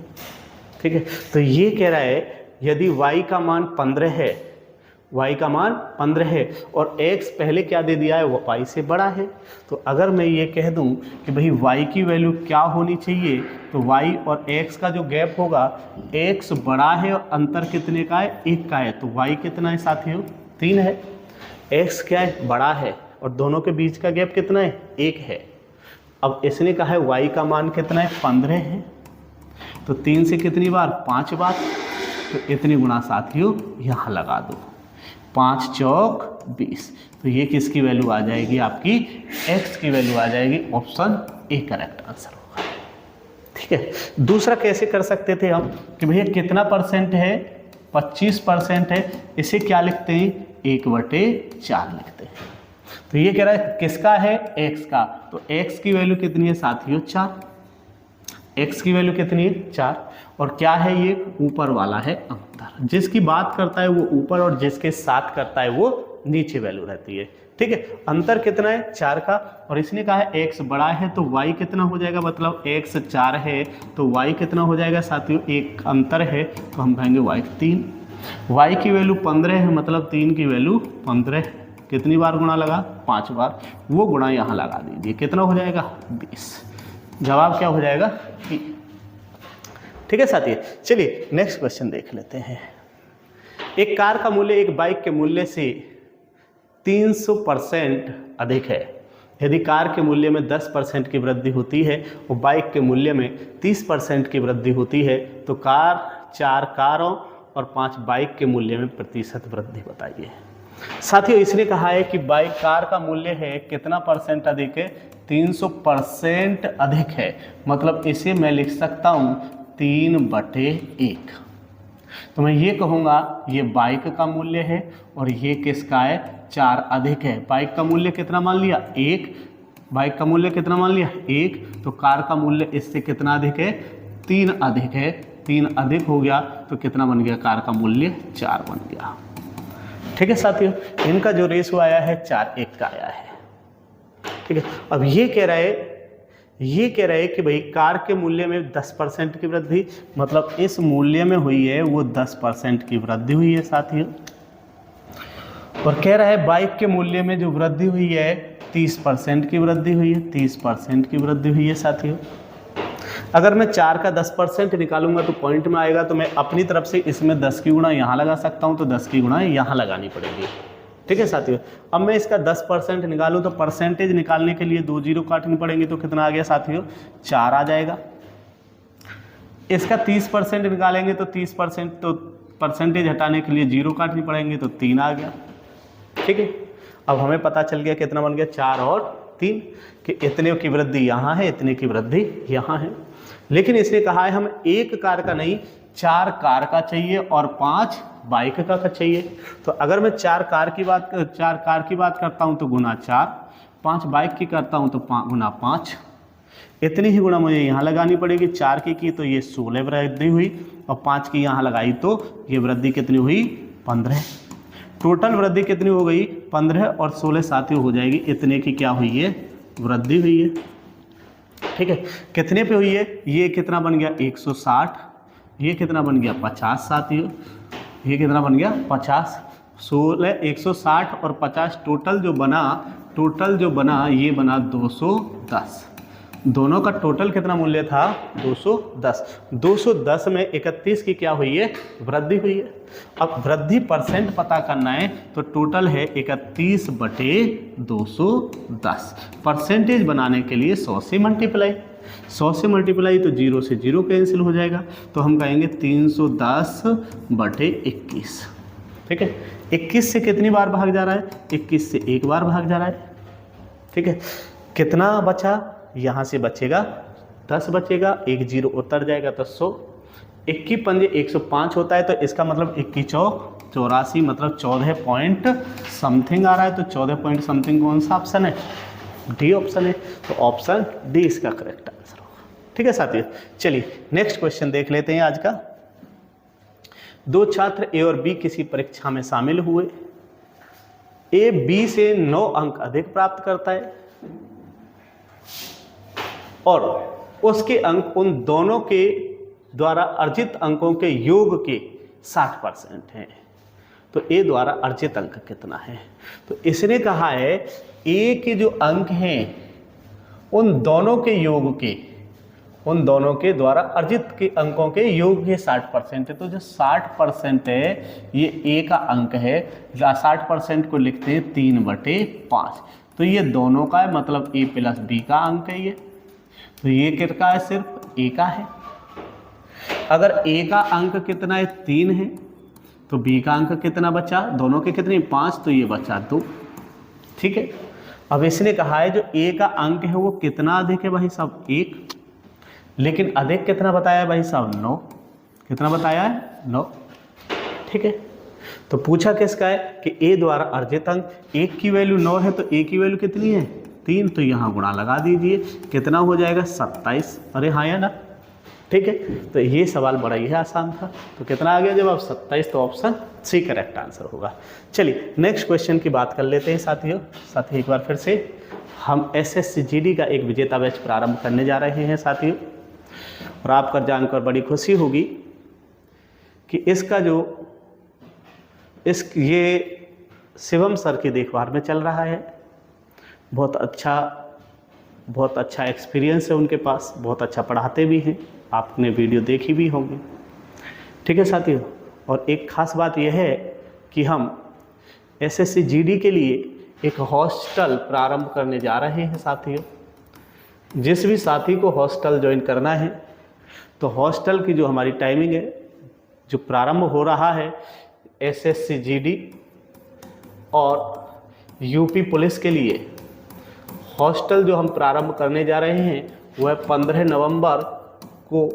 ठीक है, तो ये कह रहा है यदि y का मान 15 है और x पहले क्या दे दिया है, वो y से बड़ा है। तो अगर मैं ये कह दूं कि भाई y की वैल्यू क्या होनी चाहिए, तो y और x का जो गैप होगा, x बड़ा है और अंतर कितने का है, 1 का है, तो y कितना है साथियों, 3 है। x क्या है, बड़ा है और दोनों के बीच का गैप कितना है, 1 है। अब इसने कहा है y का मान कितना है, 15 है, तो 3 से कितनी बार, 5 बार, तो इतनी गुणा साथियों यहाँ लगा दो, 5 चौक 20। तो ये किसकी वैल्यू आ जाएगी, आपकी x की वैल्यू आ जाएगी। ऑप्शन ए करेक्ट आंसर होगा। ठीक है, दूसरा कैसे कर सकते थे हम कि भैया कितना परसेंट है, 25% है, इसे क्या लिखते हैं, 1/4 लिखते हैं। तो ये कह रहा है किसका है, x का, तो x की वैल्यू कितनी है साथियों, 4। x की वैल्यू कितनी है 4, और क्या है ये ऊपर वाला है अंतर, जिसकी बात करता है वो ऊपर और जिसके साथ करता है वो नीचे वैल्यू रहती है। ठीक है, अंतर कितना है 4 का, और इसने कहा है x बड़ा है तो y कितना हो जाएगा, मतलब x 4 है तो y कितना हो जाएगा साथियों, एक अंतर है तो हम कहेंगे y 3, y की वैल्यू 15 है मतलब 3 की वैल्यू 15, कितनी बार गुणा लगा 5 बार, वो गुणा यहाँ लगा दीजिए, कितना हो जाएगा 20, जवाब क्या हो जाएगा E। ठीक है साथियों, चलिए नेक्स्ट क्वेश्चन देख लेते हैं। एक कार का मूल्य एक बाइक के मूल्य से 300% अधिक है। यदि कार के मूल्य में 10% की वृद्धि होती है और बाइक के मूल्य में 30% की वृद्धि होती है तो 4 कारों और 5 बाइक के मूल्य में प्रतिशत वृद्धि बताइए। साथियों इसने कहा है कि बाइक कार का मूल्य है कितना परसेंट अधिक है, 300% अधिक है, मतलब इसे मैं लिख सकता हूँ 3/1। तो मैं ये कहूँगा ये बाइक का मूल्य है और ये किसका है 4 अधिक है। बाइक का मूल्य कितना मान लिया 1, बाइक का मूल्य कितना मान लिया 1, तो कार का मूल्य इससे कितना अधिक है 3 अधिक है, 3 अधिक हो गया तो कितना बन गया, कार का मूल्य 4 बन गया। ठीक है साथियों, इनका जो रेशो आया है 4:1 का आया है। ठीक है, अब ये कह रहे कि भाई कार के मूल्य में 10% की वृद्धि, मतलब इस मूल्य में हुई है वो 10% की वृद्धि हुई है साथियों, और कह रहा है बाइक के मूल्य में जो वृद्धि हुई है 30% की वृद्धि हुई है, 30% की वृद्धि हुई है साथियों। अगर मैं 4 का 10% निकालूंगा तो पॉइंट में आएगा, तो मैं अपनी तरफ से इसमें 10 की गुणा यहाँ लगा सकता हूँ, तो 10 की गुणा यहाँ लगानी पड़ेगी। ठीक है साथियों, अब मैं इसका 10% निकालूं तो परसेंटेज निकालने के लिए 2 जीरो काटनी पड़ेंगी, तो कितना आ गया साथियों 4 आ जाएगा। इसका 30% निकालेंगे तो 30%, तो परसेंटेज हटाने के लिए 0 काटनी पड़ेंगे, तो 3 आ गया। ठीक है, अब हमें पता चल गया कितना बन गया 4 और 3, कि इतने की वृद्धि यहाँ है, इतने की वृद्धि यहाँ है। लेकिन इसने कहा है हम एक कार का नहीं 4 कार का चाहिए और 5 बाइक का चाहिए। तो अगर मैं 4 कार की बात करता हूँ तो गुना 4, 5 बाइक की करता हूँ तो गुना 5, इतनी ही गुणा मुझे यहाँ लगानी पड़ेगी। 4 की तो ये 16 वृद्धि हुई और 5 की यहाँ लगाई तो ये वृद्धि कितनी हुई 15। टोटल वृद्धि कितनी हो गई 15 और 16 साथियों हो जाएगी, इतने की क्या हुई है वृद्धि हुई है। ठीक है, कितने पे हुई है, ये कितना बन गया 160, ये कितना बन गया 50 साथियों, ये कितना बन गया 50, 16 160 और 50 टोटल जो बना ये बना 210। दोनों का टोटल कितना मूल्य था 210। 210 में 31 की क्या हुई है वृद्धि हुई है। अब वृद्धि परसेंट पता करना है तो टोटल है 31/210। परसेंटेज बनाने के लिए 100 से मल्टीप्लाई, 100 से मल्टीप्लाई तो 0 से 0 कैंसिल हो जाएगा, तो हम कहेंगे 310/21। ठीक है, 21 से कितनी बार भाग जा रहा है 21 से एक बार भाग जा रहा है। ठीक है, कितना बचा, यहाँ से बचेगा 10 बचेगा, 1 0 उतर जाएगा तो 100। 21 पंजे 105 होता है, तो इसका मतलब 21 चौक 84, मतलब 14 पॉइंट समथिंग आ रहा है। तो 14 पॉइंट समथिंग कौन सा ऑप्शन है, डी ऑप्शन है, तो ऑप्शन डी इसका करेक्ट आंसर होगा। ठीक है साथियों, चलिए नेक्स्ट क्वेश्चन देख लेते हैं आज का। 2 छात्र ए और बी किसी परीक्षा में शामिल हुए। ए बी से 9 अंक अधिक प्राप्त करता है और उसके अंक उन दोनों के द्वारा अर्जित अंकों के योग के 60% हैं। तो ए द्वारा अर्जित अंक कितना है, तो इसने कहा है ए के जो अंक हैं उन दोनों के द्वारा अर्जित के अंकों के योग के 60% है। तो जो 60% है ये ए का अंक है, 60% को लिखते हैं 3/5। तो ये दोनों का है, मतलब ए प्लस बी का अंक है ये। तो ये किसका है, सिर्फ ए का है। अगर ए का अंक कितना है 3 है तो बी का अंक कितना बचा, दोनों के कितने 5, तो ये बचा 2। ठीक है, अब इसने कहा है जो ए का अंक है वो कितना अधिक है भाई साहब 1, लेकिन अधिक कितना बताया है भाई साहब 9, कितना बताया है 9। ठीक है, तो पूछा किसका है कि ए द्वारा अर्जित अंक, 1 की वैल्यू 9 है तो ए की वैल्यू कितनी है 3, तो यहाँ गुणा लगा दीजिए, कितना हो जाएगा 27। अरे हाँ या ना, ठीक है, तो ये सवाल बड़ा ही आसान था। तो कितना आ गया जवाब 27, तो ऑप्शन सी करेक्ट आंसर होगा। चलिए नेक्स्ट क्वेश्चन की बात कर लेते हैं साथियों। साथियों एक बार फिर से हम SSCGD का एक विजेता बैच प्रारंभ करने जा रहे हैं साथियों, और आपको जानकर बड़ी खुशी होगी कि इसका जो ये शिवम सर की देखभाल में चल रहा है। बहुत अच्छा एक्सपीरियंस है उनके पास, बहुत अच्छा पढ़ाते भी हैं, आपने वीडियो देखी भी होंगी। ठीक है साथियों, और एक ख़ास बात यह है कि हम SSCGD के लिए एक हॉस्टल प्रारंभ करने जा रहे हैं साथियों। जिस भी साथी को हॉस्टल ज्वाइन करना है तो हॉस्टल की जो हमारी टाइमिंग है, जो प्रारंभ हो रहा है SSCGD और यूपी पुलिस के लिए हॉस्टल जो हम प्रारंभ करने जा रहे हैं वह 15 नवंबर को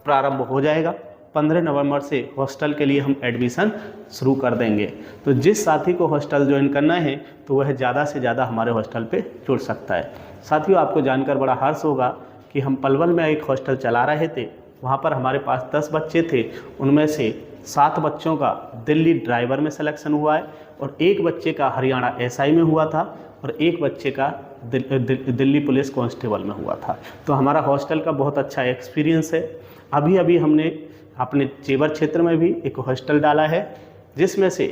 प्रारंभ हो जाएगा। 15 नवंबर से हॉस्टल के लिए हम एडमिशन शुरू कर देंगे। तो जिस साथी को हॉस्टल ज्वाइन करना है तो वह ज़्यादा से ज़्यादा हमारे हॉस्टल पे जुड़ सकता है। साथियों आपको जानकर बड़ा हर्ष होगा कि हम पलवल में एक हॉस्टल चला रहे थे, वहाँ पर हमारे पास 10 बच्चे थे, उनमें से 7 बच्चों का दिल्ली ड्राइवर में सिलेक्शन हुआ है और एक बच्चे का हरियाणा SI में हुआ था और एक बच्चे का दिल्ली पुलिस कांस्टेबल में हुआ था। तो हमारा हॉस्टल का बहुत अच्छा एक्सपीरियंस है। अभी हमने अपने जेवर क्षेत्र में भी एक हॉस्टल डाला है, जिसमें से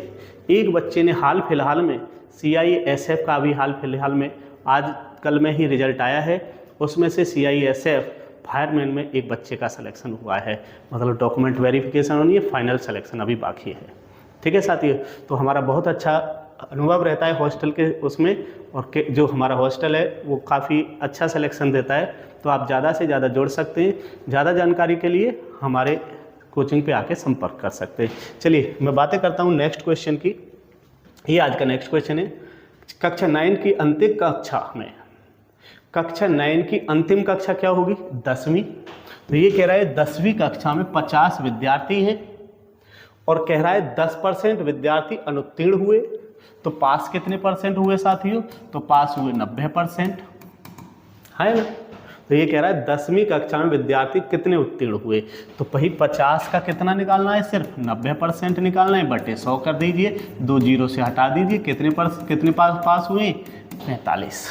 एक बच्चे ने हाल फिलहाल में CISF का भी हाल फिलहाल में आज कल में ही रिजल्ट आया है, उसमें से CISF फायरमैन में एक बच्चे का सिलेक्शन हुआ है। मतलब डॉक्यूमेंट वेरिफिकेशन होनी है, फाइनल सिलेक्शन अभी बाकी है। ठीक है साथियों, तो हमारा बहुत अच्छा अनुभव रहता है हॉस्टल के उसमें, और जो हमारा हॉस्टल है वो काफ़ी अच्छा सिलेक्शन देता है। तो आप ज़्यादा से ज़्यादा जुड़ सकते हैं। ज़्यादा जानकारी के लिए हमारे कोचिंग पे आके संपर्क कर सकते हैं। चलिए मैं बातें करता हूँ नेक्स्ट क्वेश्चन की। ये आज का नेक्स्ट क्वेश्चन है, कक्षा 9 की अंतिम कक्षा में, कक्षा 9 की अंतिम कक्षा क्या होगी? 10वीं। तो ये कह रहा है 10वीं कक्षा में 50 विद्यार्थी हैं और कह रहा है 10% विद्यार्थी अनुत्तीर्ण हुए। तो पास कितने परसेंट हुए साथियों? तो पास हुए 90%, है ना। तो ये कह रहा है 10वीं कक्षा में विद्यार्थी कितने उत्तीर्ण हुए। तो वही 50 का कितना निकालना है? सिर्फ 90% निकालना है, बटे 100 कर दीजिए, 2 जीरो से हटा दीजिए, कितने पास हुए? 45।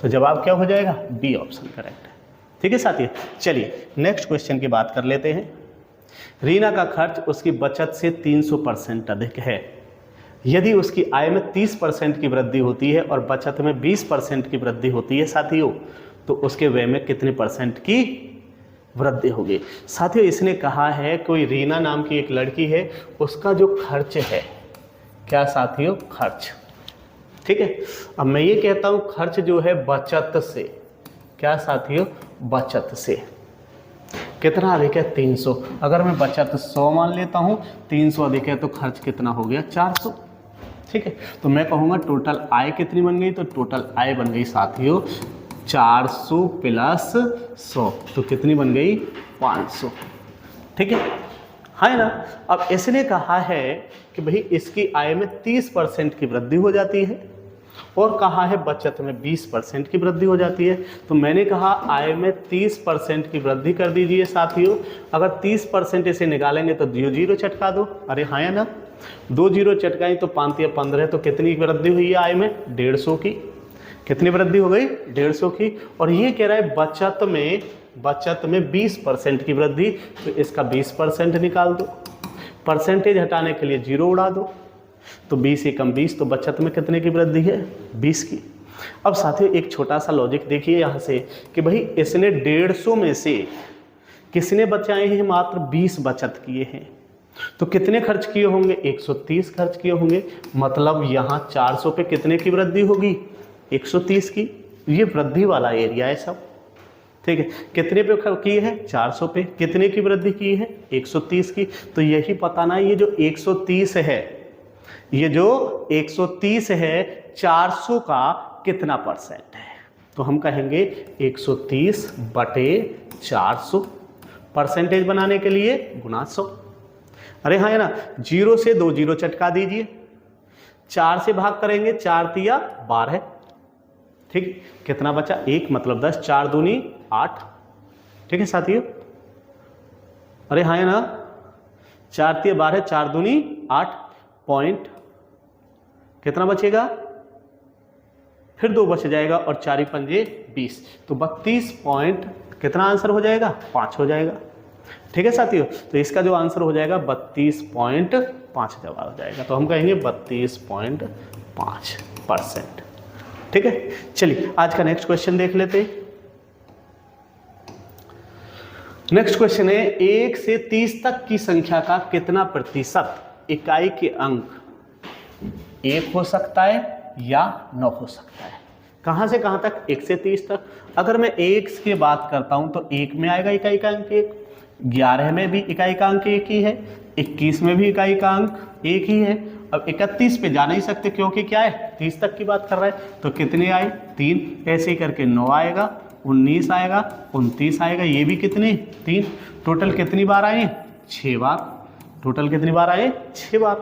तो जवाब क्या हो जाएगा? बी ऑप्शन करेक्ट है। ठीक है साथियों, चलिए नेक्स्ट क्वेश्चन की बात कर लेते हैं। रीना का खर्च उसकी बचत से 300% अधिक है। यदि उसकी आय में 30% की वृद्धि होती है और बचत में 20% की वृद्धि होती है साथियों, तो उसके व्यय में कितने % की वृद्धि होगी? साथियों इसने कहा है कोई रीना नाम की एक लड़की है, उसका जो खर्च है, क्या साथियों? खर्च। ठीक है, अब मैं ये कहता हूँ खर्च जो है बचत से, क्या साथियों? बचत से कितना अधिक है? 300। अगर मैं बचत 100 मान लेता हूँ, 300 अधिक है, तो खर्च कितना हो गया? 400। ठीक है, तो मैं कहूँगा टोटल आय कितनी बन गई? तो टोटल आय बन गई साथियों 400 प्लस 100, तो कितनी बन गई? 500। ठीक है ना। अब इसने कहा है कि भाई इसकी आय में 30% की वृद्धि हो जाती है और कहा है बचत में 20% की वृद्धि हो जाती है। तो मैंने कहा आय में 30% की वृद्धि कर दीजिए साथियों। अगर 30% इसे निकालेंगे तो 0 0 चटका दो। अरे हाँ या ना, 2 0 चटकाई तो 5 या 15, तो कितनी वृद्धि हुई है आय में? 150 की। कितनी वृद्धि हो गई? 150 की। और ये कह रहा है बचत में 20% की वृद्धि, तो इसका 20% निकाल दो। परसेंटेज हटाने के लिए 0 उड़ा दो, तो 20 एकम 20, तो बचत में कितने की वृद्धि है? 20 की। अब साथियों एक छोटा सा लॉजिक देखिए यहाँ से कि भाई इसने 150 में से किसने बचाए हैं? मात्र 20 बचत किए हैं, तो कितने खर्च किए होंगे? 130 खर्च किए होंगे। मतलब यहाँ 400 पे कितने की वृद्धि होगी? 130 की। ये वृद्धि वाला एरिया है सब। ठीक है, कितने पे की है? 400 पे। कितने की वृद्धि की है? 130 की। तो यही पता ना, ये जो 130 है, ये जो 130 है 400 का कितना % है? तो हम कहेंगे 130 बटे 400। परसेंटेज बनाने के लिए गुना 100। अरे हाँ है ना, 0 से 2 0 चटका दीजिए, 4 से भाग करेंगे, 4 तिया 12। ठीक, कितना बचा? 1, मतलब 10, 4 दूनी 8। ठीक है साथियों, अरे हाँ है ना, 4 तिया 12, 4 दूनी 8 पॉइंट, कितना बचेगा, फिर 2 बच जाएगा और 4 पंजे 20, तो 32 पॉइंट कितना आंसर हो जाएगा, 5 हो जाएगा। ठीक है साथियों, तो इसका जो आंसर हो जाएगा 32.5 जवाब हो जाएगा। तो हम कहेंगे 32.5%। ठीक है, चलिए आज का नेक्स्ट क्वेश्चन देख लेते हैं। नेक्स्ट क्वेश्चन है 1 से 30 तक की संख्या का कितना प्रतिशत इकाई के अंक 1 हो सकता है या 9 हो सकता है। कहां से कहां तक, 1 से 30 तक। अगर मैं 1 की बात करता हूं तो 1 में आएगा इकाई का अंक 1, 11 में भी इकाई का अंक 1 ही है, 21 में भी इकाई का अंक 1 ही है। अब 31 पे जा नहीं सकते क्योंकि क्या है, 30 तक की बात कर रहा है, तो कितने आए, 3, ऐसे ही करके 9 आएगा, 19 आएगा, 29 आएगा, ये भी कितने, 3। टोटल कितनी बार आए, 6 बार। टोटल कितनी बार आए, 6 बार।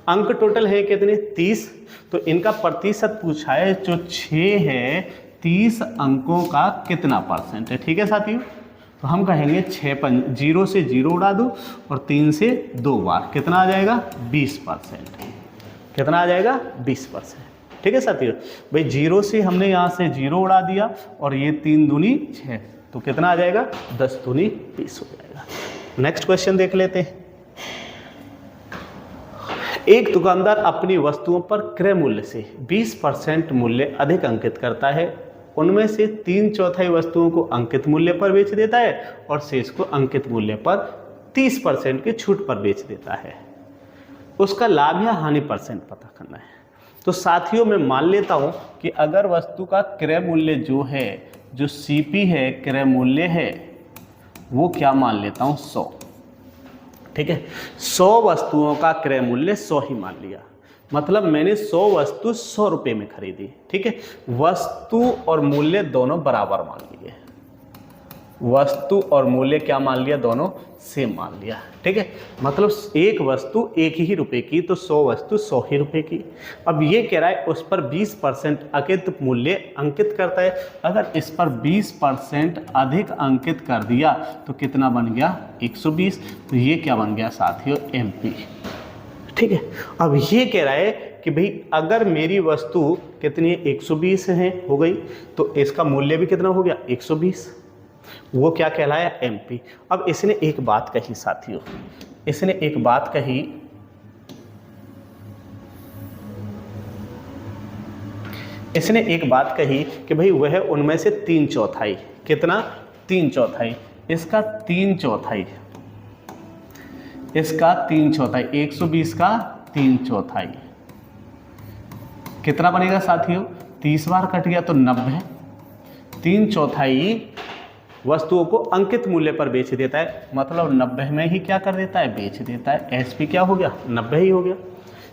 अंक टोटल है कितने, 30। तो इनका प्रतिशत पूछा है, जो 6 है 30 अंकों का कितना परसेंट है। ठीक है साथियों, तो हम कहेंगे 0 से 0 उड़ा दो और 3 से 2 बार, कितना आ जाएगा, 20%। कितना आ जाएगा, 20%। ठीक है साथियों, भाई 0 से हमने यहाँ से 0 उड़ा दिया और ये 3 दूनी 6, तो कितना आ जाएगा, 10 दूनी 20 हो जाएगा। नेक्स्ट क्वेश्चन देख लेते हैं। एक दुकानदार अपनी वस्तुओं पर क्रय मूल्य से 20% मूल्य अधिक अंकित करता है। उनमें से 3/4 वस्तुओं को अंकित मूल्य पर बेच देता है और शेष को अंकित मूल्य पर 30% की छूट पर बेच देता है। उसका लाभ या हानि परसेंट पता करना है। तो साथियों मैं मान लेता हूं कि अगर वस्तु का क्रय मूल्य जो है, जो सीपी है, क्रय मूल्य है, वो क्या मान लेता हूं, 100। ठीक है, 100 वस्तुओं का क्रय मूल्य 100 ही मान लिया, मतलब मैंने 100 वस्तु 100 रुपये में खरीदी। ठीक है, वस्तु और मूल्य दोनों बराबर मान लिए, वस्तु और मूल्य क्या मान लिया, दोनों सेम मान लिया। ठीक है, मतलब एक वस्तु 1 ही रुपए की, तो 100 वस्तु 100 ही रुपए की। अब ये कह रहा है उस पर 20% अधिक मूल्य अंकित करता है। अगर इस पर 20% अधिक अंकित कर दिया तो कितना बन गया, 120। तो ये क्या बन गया साथियों, MP। ठीक है, अब ये कह रहा है कि भाई अगर मेरी वस्तु कितनी है, 120 है, हो गई, तो इसका मूल्य भी कितना हो गया, 120। वो क्या कहलाया, MP। अब इसने एक बात कही साथियों, इसने एक बात कही, इसने एक बात कही कि भाई वह उनमें से 3/4, कितना, 3/4, इसका 3/4, इसका 3/4, 120 का 3/4 कितना बनेगा साथियों, 30 बार कट गया तो 90। 3/4 वस्तुओं को अंकित मूल्य पर बेच देता है, मतलब 90 में ही क्या कर देता है, बेच देता है। SP क्या हो गया, 90 ही हो गया।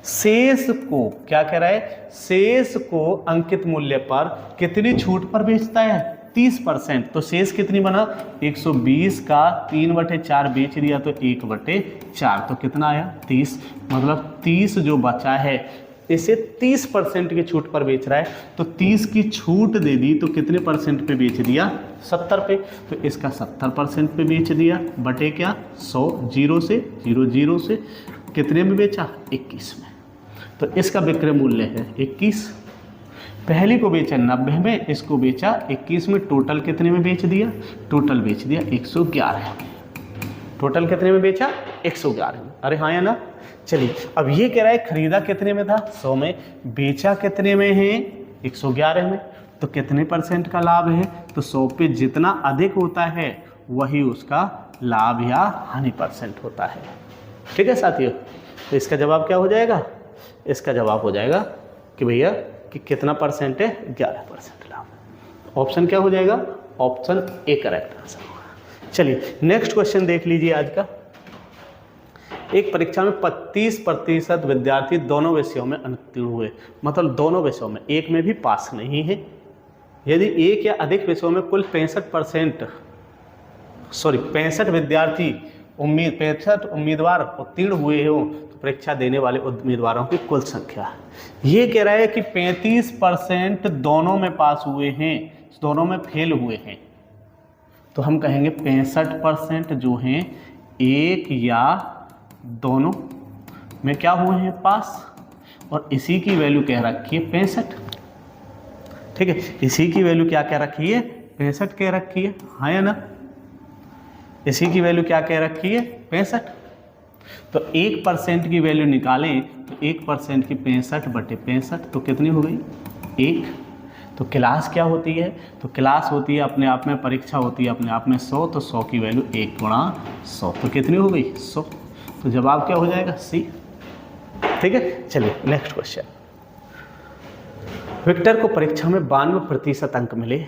शेष को क्या कह रहा है, शेष को अंकित मूल्य पर कितनी छूट पर बेचता है, 30%। तो शेष कितनी बना, 120 का 3/4 बेच दिया तो 1/4, तो कितना आया, 30। मतलब 30 जो बचा है इसे 30% की छूट पर बेच रहा है, तो 30 की छूट दे दी तो कितने परसेंट पे बेच दिया, 70 पे। तो इसका 70% पे बेच दिया, बटे क्या, 100, 0 से 0 से कितने में बेचा, 21 में। तो इसका विक्रय मूल्य है 21। पहली को बेचा 90 में, इसको बेचा 21 में। टोटल कितने में बेच दिया, टोटल बेच दिया 111। टोटल कितने में बेचा, 111 में। अरे हाँ या ना। चलिए अब ये कह रहा है खरीदा कितने में था, 100 में, बेचा कितने में है, 111 में। तो कितने परसेंट का लाभ है, तो 100 पे जितना अधिक होता है वही उसका लाभ या हानि परसेंट होता है। ठीक है साथियों, तो इसका जवाब क्या हो जाएगा, इसका जवाब हो जाएगा कि भैया कि कितना परसेंट है, 11% लाभ। ऑप्शन क्या हो जाएगा, ऑप्शन ए करेक्ट आंसर होगा। चलिए नेक्स्ट क्वेश्चन देख लीजिए आज का। एक परीक्षा में 25% विद्यार्थी दोनों विषयों में अनुत्तीर्ण हुए, मतलब दोनों विषयों में, एक में भी पास नहीं है। यदि एक या अधिक विषयों में कुल 65 विद्यार्थी 65 उम्मीदवार उत्तीर्ण हुए हो, तो परीक्षा देने वाले उम्मीदवारों की कुल संख्या। ये कह रहा है कि 35% दोनों में पास हुए हैं, दोनों में फेल हुए हैं, तो हम कहेंगे 65% जो हैं एक या दोनों में क्या हुए हैं पास, और इसी की वैल्यू कह रखी है 65। ठीक है, इसी की वैल्यू क्या कह रखी है 65 कह रखी है, हाँ या ना। इसी की वैल्यू क्या कह रखी है 65। तो 1% की वैल्यू निकालें तो 1% की 65/65 तो कितनी हो गई 1। तो क्लास क्या होती है, तो क्लास होती है अपने आप में, परीक्षा होती है अपने आप में 100, तो 100 की वैल्यू 1 × 100 तो कितनी हो गई 100। तो जवाब क्या हो जाएगा सी। ठीक है, चलिए नेक्स्ट क्वेश्चन। विक्टर को परीक्षा में 92% अंक मिले,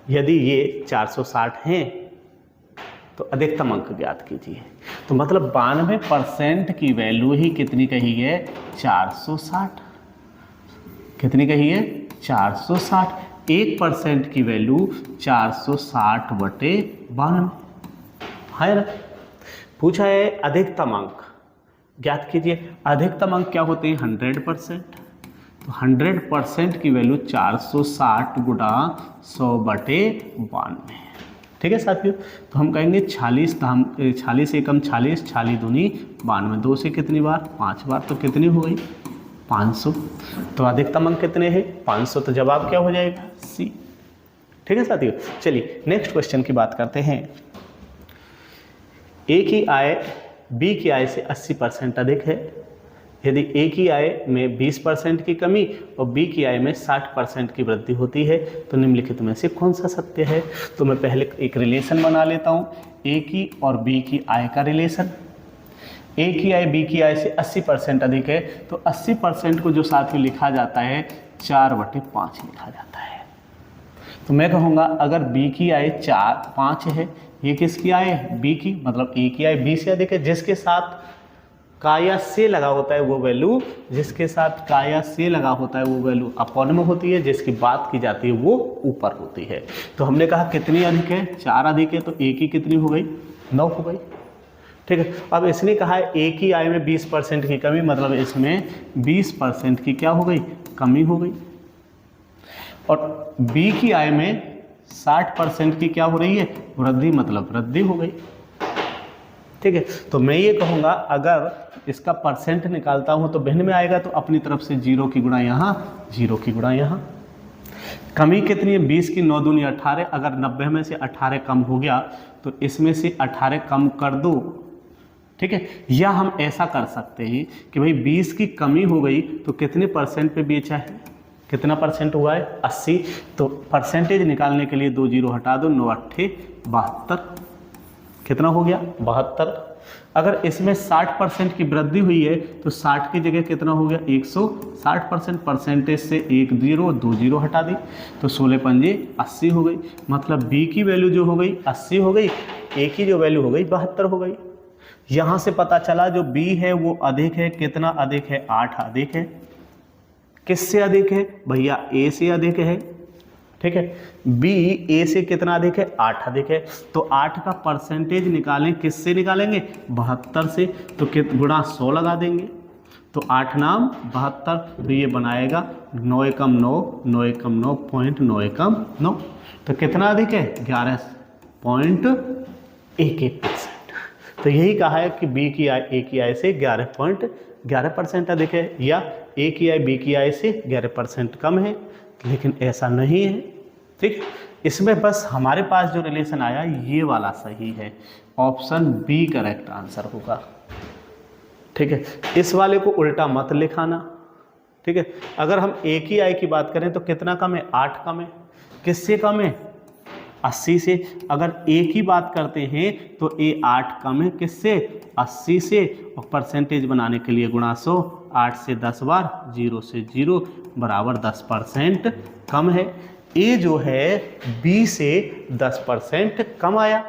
यदि ये 460 हैं तो अधिकतम अंक ज्ञात कीजिए। तो मतलब 92% की वैल्यू ही कितनी कही है 460। कितनी कही है 460। 1% की वैल्यू 460/92 है ना। पूछा है अधिकतम अंक ज्ञात कीजिए। अधिकतम अंक क्या होते हैं 100%। तो 100% की वैल्यू 460 × 100/92। ठीक है साथियों, तो हम कहेंगे 46, तो हम 46 एकम 46, 46 दूनी 92, 2 से कितनी बार 5 बार, तो कितनी हो गई 500। तो अधिकतम अंक कितने हैं 500, तो जवाब क्या हो जाएगा सी। ठीक है साथियों, चलिए नेक्स्ट क्वेश्चन की बात करते हैं। ए की आय बी की आय से 80% अधिक है, यदि ए की आय में 20% की कमी और बी की आय में 60% की वृद्धि होती है तो निम्नलिखित में से कौन सा सत्य है। तो मैं पहले एक रिलेशन बना लेता हूँ, ए की और बी की आय का रिलेशन। ए की आय बी की आय से 80% अधिक है, तो 80% को जो साथ में लिखा जाता है 4/5 लिखा जाता है। तो मैं कहूँगा अगर बी की आय 5 है, ये किसकी आय है बी की, मतलब ए की आय बी से अधिक है, जिसके साथ का या से लगा होता है वो वैल्यू, जिसके साथ का या से लगा होता है वो वैल्यू अपॉन में होती है, जिसकी बात की जाती है वो ऊपर होती है। तो हमने कहा कितनी अधिक है 4 अधिक है, तो ए की कितनी हो गई 9 हो गई। ठीक है, अब इसने कहा है ए की आय में 20% की कमी, मतलब इसमें 20% की क्या हो गई कमी हो गई, और बी की आय में 60% की क्या हो रही है वृद्धि, मतलब वृद्धि हो गई। ठीक है, तो मैं ये कहूँगा अगर इसका परसेंट निकालता हूँ तो भिन्न में आएगा, तो अपनी तरफ से 0 की गुणा यहाँ, 0 की गुणा यहाँ। कमी कितनी है 20 की 9 दूनी 18, अगर 90 में से 18 कम हो गया तो इसमें से 18 कम कर दो। ठीक है, या हम ऐसा कर सकते हैं कि भाई 20 की कमी हो गई तो कितने परसेंट पे बेचा है, कितना परसेंट हुआ है 80, तो परसेंटेज निकालने के लिए 2 0 हटा दो, 9 8 72, कितना हो गया 72। अगर इसमें 60% की वृद्धि हुई है तो 60 की जगह कितना हो गया 160%, परसेंटेज से 1 0 2 0 हटा दी, तो 16 पंजे 80 हो गई। मतलब बी की वैल्यू जो हो गई 80 हो गई, ए की जो वैल्यू हो गई 72 हो गई। यहाँ से पता चला जो बी है वो अधिक है, कितना अधिक है 8 अधिक है। किससे अधिक है भैया ए से अधिक है। ठीक है, बी ए से कितना अधिक है 8 अधिक है, तो 8 का परसेंटेज निकालें, किससे निकालेंगे 72 से, तो गुणा 100 लगा देंगे, तो 8 नाम 72, तो ये बनाएगा 9 एकम 9, 9 एकम 9 पॉइंट 9 एकम 9, तो कितना अधिक है 11.11%। तो यही कहा है कि बी की आय ए की आय से 11.11% अधिक है, या ए की आय बी की आय से 11% कम है, लेकिन ऐसा नहीं है। ठीक, इसमें बस हमारे पास जो रिलेशन आया ये वाला सही है, ऑप्शन बी करेक्ट आंसर होगा। ठीक है, इस वाले को उल्टा मत लिखाना। ठीक है, अगर हम ए की आय की बात करें तो कितना कम है 8 कम है, किससे कम है 80 से। अगर ए की बात करते हैं तो ए 8 कम है किससे 80 से, और परसेंटेज बनाने के लिए गुणा 100, 8 से 10 बार 0 से 0 बराबर 10% कम है। ए जो है बी से 10% कम आया,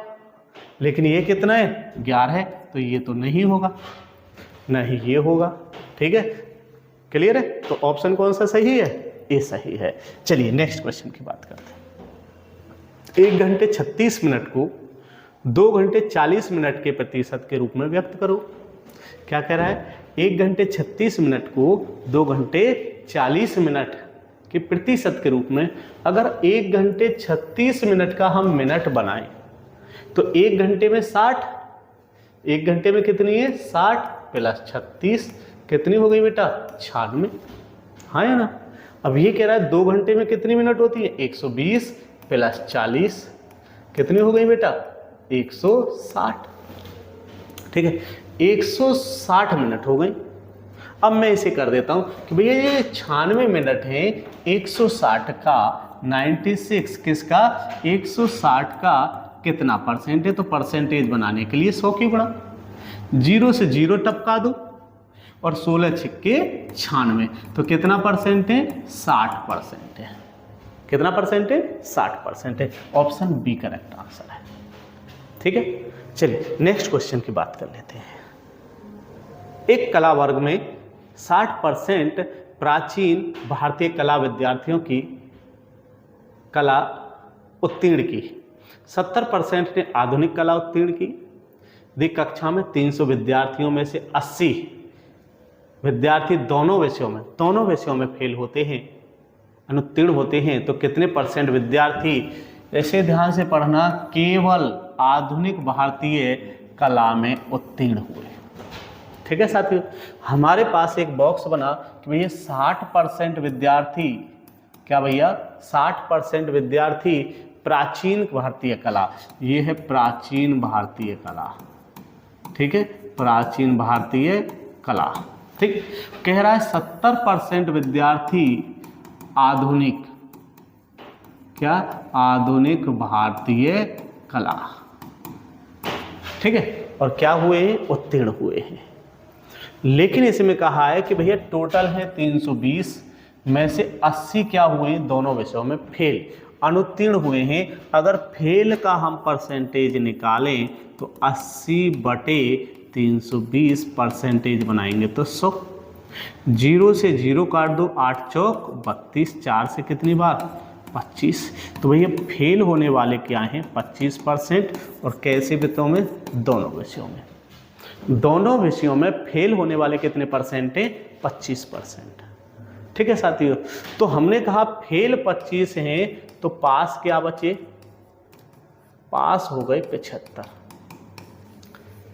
लेकिन ये कितना है 11 है, तो ये तो नहीं होगा, नहीं ये होगा। ठीक है, क्लियर है, तो ऑप्शन कौन सा सही है ए सही है। चलिए नेक्स्ट क्वेश्चन की बात करते हैं। 1 घंटे 36 मिनट को 2 घंटे 40 मिनट के प्रतिशत के रूप में व्यक्त करो। क्या कह रहा है 1 घंटे 36 मिनट को 2 घंटे 40 मिनट के प्रतिशत के रूप में, अगर 1 घंटे 36 मिनट का हम मिनट बनाएं तो 1 घंटे में 60, 1 घंटे में कितनी है 60 प्लस 36 कितनी हो गई बेटा 96। हाँ या ना। अब ये कह रहा है 2 घंटे में कितनी मिनट होती है 120 प्लस 40 कितनी हो गई बेटा 160। ठीक है 160 मिनट हो गई। अब मैं इसे कर देता हूं कि भैया ये 96 मिनट है 160 का 96 किसका 160 का कितना परसेंट है, तो परसेंटेज बनाने के लिए 100 की गुणा 0 से 0 टपका दो और 16 छिक्के 96 तो कितना परसेंट है 60% है। कितना परसेंट है 60% है। ऑप्शन बी करेक्ट आंसर है। ठीक है चलिए नेक्स्ट क्वेश्चन की बात कर लेते हैं। एक कला वर्ग में 60% प्राचीन भारतीय कला विद्यार्थियों की कला उत्तीर्ण की, 70% ने आधुनिक कला उत्तीर्ण की। दी कक्षा में 300 विद्यार्थियों में से 80 विद्यार्थी दोनों विषयों में फेल होते हैं, अनुत्तीर्ण होते हैं, तो कितने परसेंट विद्यार्थी, ऐसे ध्यान से पढ़ना, केवल आधुनिक भारतीय कला में उत्तीर्ण हुए। ठीक है साथियों, हमारे पास एक बॉक्स बना कि भैया 60% विद्यार्थी, क्या भैया 60% विद्यार्थी प्राचीन भारतीय कला, ये है प्राचीन भारतीय कला। ठीक है प्राचीन भारतीय कला। ठीक कह रहा है 70% विद्यार्थी आधुनिक, क्या आधुनिक भारतीय कला। ठीक है और क्या हुए हैं उत्तीर्ण हुए हैं। लेकिन इसमें कहा है कि भैया टोटल है 320 में से 80 क्या हुए दोनों विषयों में फेल, अनुत्तीर्ण हुए हैं। अगर फेल का हम परसेंटेज निकालें तो 80/320 परसेंटेज बनाएंगे तो 100। 0 से 0 काट दो, 8 चौक 32, 4 से कितनी बार 25। तो भैया फेल होने वाले क्या हैं 25%। और कैसे विषयों में दोनों विषयों में फेल होने वाले कितने परसेंट है 25%। ठीक है साथियों, तो हमने कहा फेल 25 हैं तो पास क्या बचे, पास हो गए 75।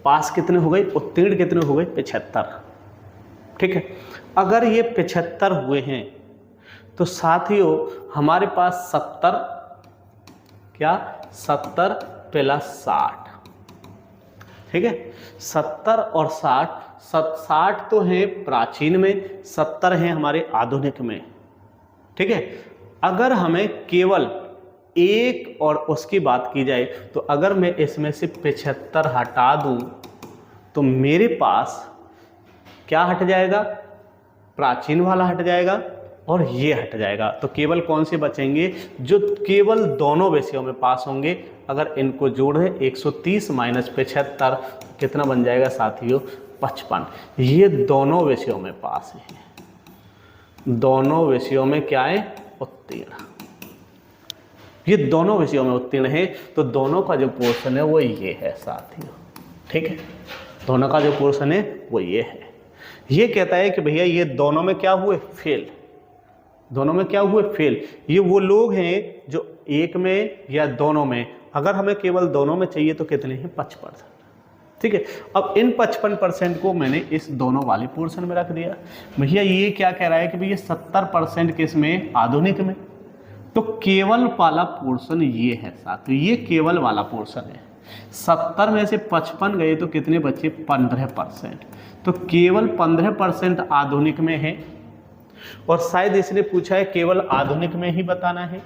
पास कितने हो गए, उत्तीर्ण कितने हो गए 75। ठीक है अगर ये 75 हुए हैं तो साथियों हमारे पास 70 प्लस 60। ठीक है 70 और 60 तो है प्राचीन में, 70 है हमारे आधुनिक में। ठीक है अगर हमें केवल एक और उसकी बात की जाए तो अगर मैं इसमें से 75 हटा दूं तो मेरे पास क्या हट जाएगा, प्राचीन वाला हट जाएगा और ये हट जाएगा। तो केवल कौन से बचेंगे, जो केवल दोनों विषयों में पास होंगे। अगर इनको जोड़े 130 माइनस 75 कितना बन जाएगा साथियों 55। ये दोनों विषयों में पास है, दोनों विषयों में क्या है उत्तीर्ण। ये दोनों विषयों में उत्तीर्ण है तो दोनों का जो पोर्शन है वो ये है साथियों। ठीक है दोनों का जो पोर्शन है वो ये है। ये कहता है कि भैया ये दोनों में क्या हुए फेल, दोनों में क्या हुए फेल। ये वो लोग हैं जो एक में या दोनों में, अगर हमें केवल दोनों में चाहिए तो कितने हैं 55%। ठीक है अब इन 55% को मैंने इस दोनों वाले पोर्शन में रख दिया। भैया ये क्या कह रहा है कि भैया 70% किस में आधुनिक में, तो केवल वाला पोर्शन ये है साथियों, ये केवल वाला पोर्शन है। 70 में से 55 गए तो कितने बचे 15%। तो केवल 15% आधुनिक में है और शायद इसने पूछा है केवल आधुनिक में ही बताना है।